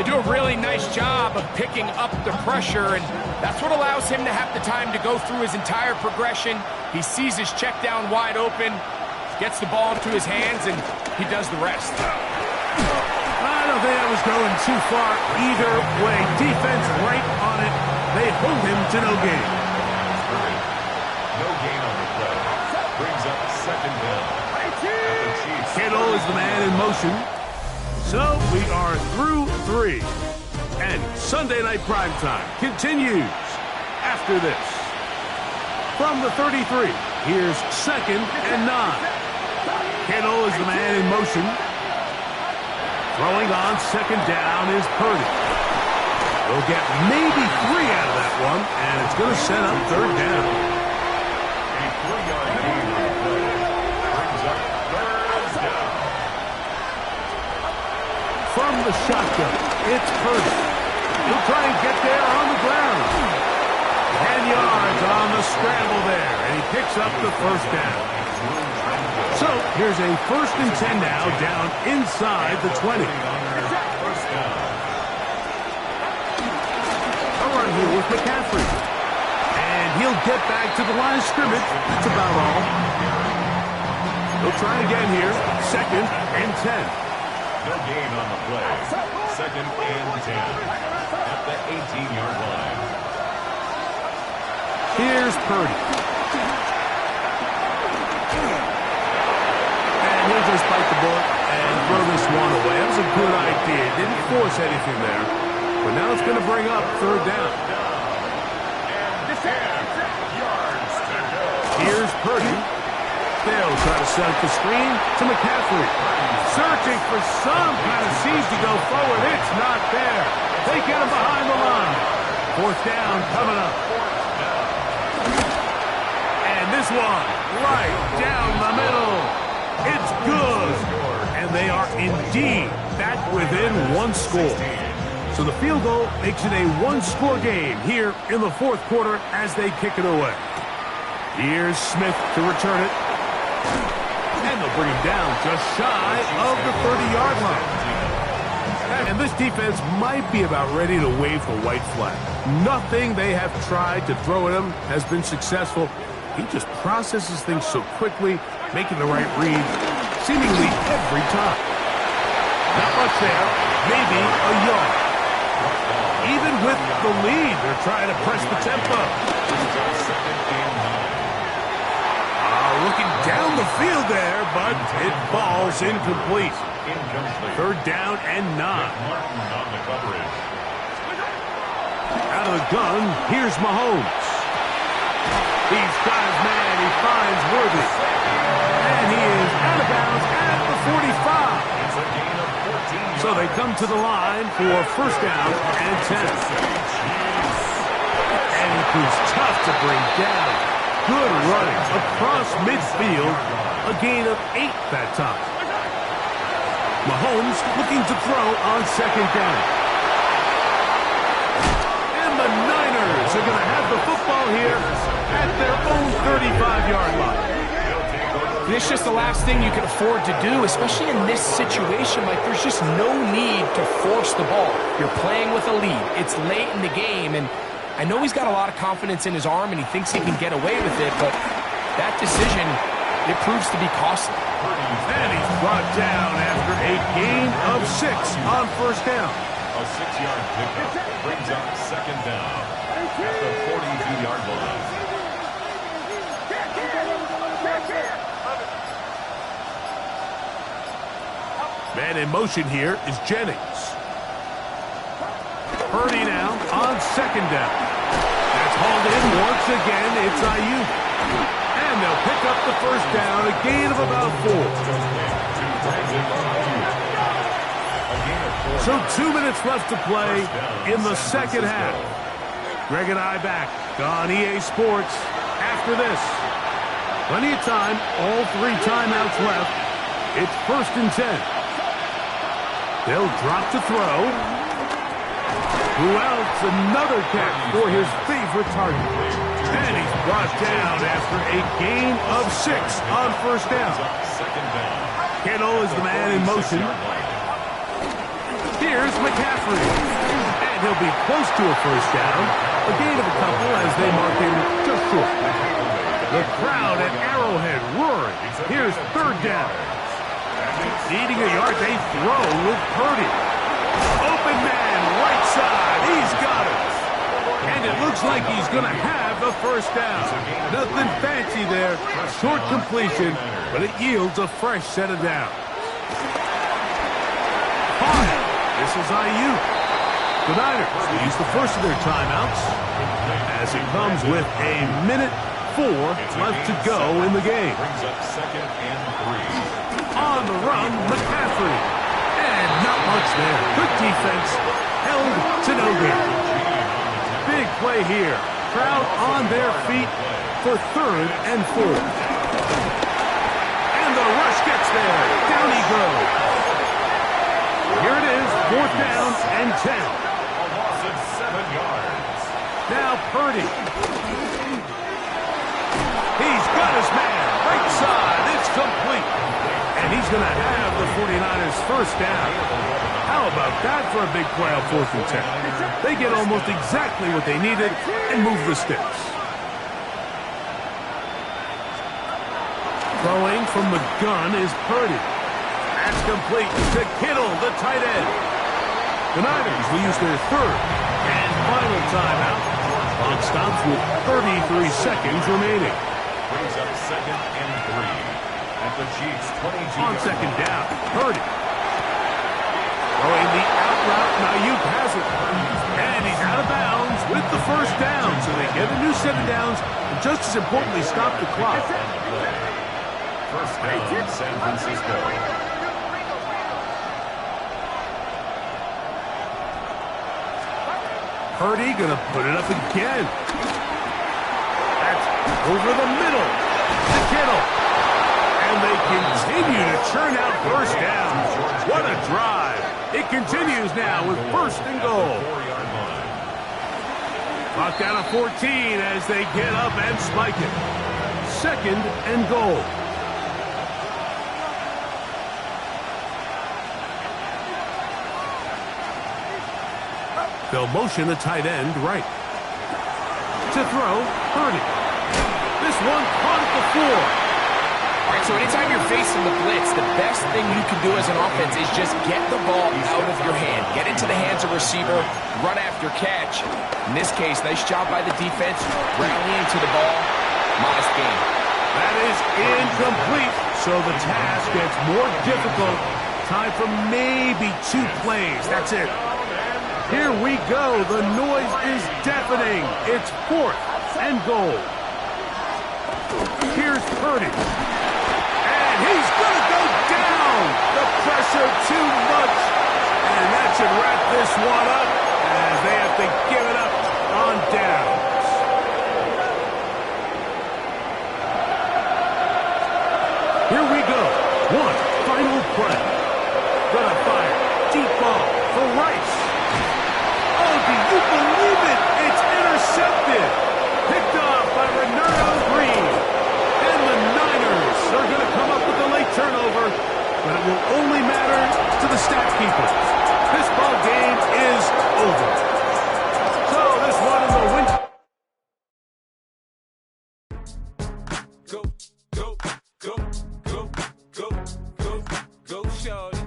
They do a really nice job of picking up the pressure, and that's what allows him to have the time to go through his entire progression. He sees his check down wide open, gets the ball into his hands, and he does the rest. I don't think that was going too far either way. Defense right on it. They hold him to no gain. No gain on the play. Brings up second down. Kittle is the man in motion. So we are through 3. And Sunday Night Primetime continues after this. From the 33, here's 2nd and 9. Kittle is the man in motion. Throwing on 2nd down is Purdy. They'll get maybe 3 out of that one, and it's going to set up 3rd down. A 3-yard gain on the play. Brings up 3rd down. From the shotgun, it's Purdy. He'll try and get there on the ground. 10 yards on the scramble there, and he picks up the 1st down. So here's a 1st and 10 now, down inside the 20. A run here with McCaffrey. And he'll get back to the line of scrimmage. That's about all. He'll try again here. 2nd and 10. No gain on the play. 2nd and 10 at the 18-yard line. Here's Purdy. And he'll just bite the bullet and throw this one away. That was a good idea. Didn't force anything there. But now it's going to bring up 3rd down. And 10 yards to go. Here's Purdy. They'll try to set up the screen to McCaffrey. Searching for some kind of seed to go forward. It's not there. They get him behind the line. 4th down coming up. And this one right down the middle. It's good. And they are indeed back within 1 score. So the field goal makes it a 1-score game here in the 4th quarter as they kick it away. Here's Smith to return it. And they'll bring him down just shy of the 30-yard line. And this defense might be about ready to wave the white flag. Nothing they have tried to throw at him has been successful. He just processes things so quickly, making the right read seemingly every time. Not much there. Maybe a yard. Even with the lead, they're trying to press the tempo. Looking down the field there, but it falls incomplete. 3rd down and 9. Out of the gun, here's Mahomes. He's got his man, he finds Worthy. And he is out of bounds at the 45. So they come to the line for 1st down and 10. And it was tough to bring down. Good running across midfield. A gain of 8 that time. Mahomes looking to throw on 2nd down. And the Niners are going to have the football here at their own 35-yard line. It's just the last thing you can afford to do, especially in this situation. Like, there's just no need to force the ball. You're playing with a lead. It's late in the game, and I know he's got a lot of confidence in his arm and he thinks he can get away with it, but that decision, it proves to be costly. And he's brought down after a gain of 6 on 1st down. A 6-yard pickup brings up 2nd down at the 42-yard line. Man in motion here is Jennings. Purdy now on 2nd down. That's hauled in once again. It's Ayuk. And they'll pick up the 1st down, a gain of about 4. So 2 minutes left to play in the 2nd half. Greg and I back on EA Sports after this. Plenty of time, all 3 timeouts left. It's 1st and 10. They'll drop to throw. Who else? Another catch for his favorite target. And he's brought down after a gain of 6 on 1st down. Kittle is the man in motion. Here's McCaffrey. And he'll be close to a first down. A gain of a couple as they mark him just short. The crowd at Arrowhead roaring. Here's third down. Needing a yard, they throw with Purdy. Open man, right side. He's got it. And it looks like he's going to have the first down. Nothing fancy there. Short completion, but it yields a fresh set of downs. This is IU. The Niners will use the first of their timeouts as it comes with a minute 4 left to go in the game. Brings up 2nd and 3. On the run, McCaffrey. And not much there. Good defense. Held to no gain. Big play here. Crowd on their feet for 3rd and 4. And the rush gets there. Down he goes. Here it is, 4th down and 10. A loss of 7 yards. Now Purdy. He's got his man. Right side. It's complete. And he's going to have the 49ers first down. How about that for a big play on 4th and 10? They get almost exactly what they needed and move the sticks. Throwing from the gun is Purdy. That's complete to Kittle, the tight end. The Niners will use their 3rd and final timeout. Clock stops with 33 seconds remaining. Brings up 2nd and 3. At the Chiefs' 22. On 2nd down, Purdy. Throwing the out route, Ayuk has it. And he's out of bounds with the first down. So they get a new set of downs, and just as importantly, stop the clock. First down, San Francisco. Purdy gonna put it up again. That's over the middle to Kittle. And they continue to churn out first downs. What a drive. It continues now with 1st and goal. 4-yard line. Clock down to 14 as they get up and spike it. 2nd and goal. They'll motion the tight end right. To throw, Purdy. This one caught at the floor. All right, so anytime you're facing the blitz, the best thing you can do as an offense is just get the ball out of your hand. Get into the hands of receiver, run after catch. In this case, nice job by the defense, rallying to the ball. Modest game. That is incomplete, so the task gets more difficult. Time for maybe 2 plays. That's it. Here we go. The noise is deafening. It's 4th and goal. Here's Purdy. And he's going to go down. The pressure too much. And that should wrap this one up as they have to give it up on downs. Here we go. One final play. Gonna fire. Deep ball for Rice. Oh, do you believe it? It's intercepted. Picked off by Renato Green. And the Niners are going to come up with a late turnover, but it will only matter to the stat keepers. This ball game is over. So this one in the win. Go, go, go, go, go, go, go, shorty.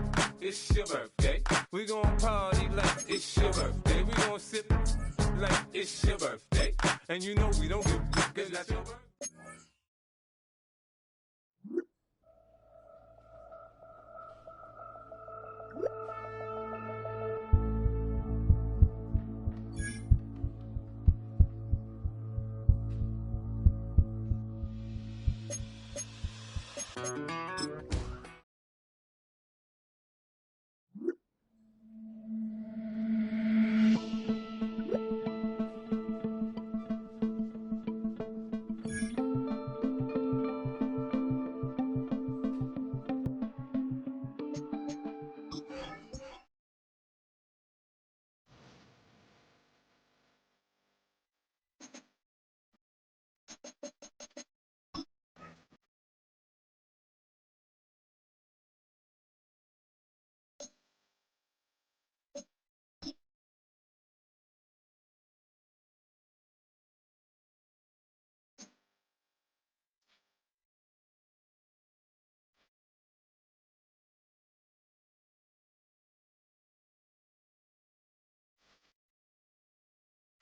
It's your birthday. We gon' party like it's your birthday. We gon' sip like it's your birthday. And you know we don't give, 'cause that's your birthday.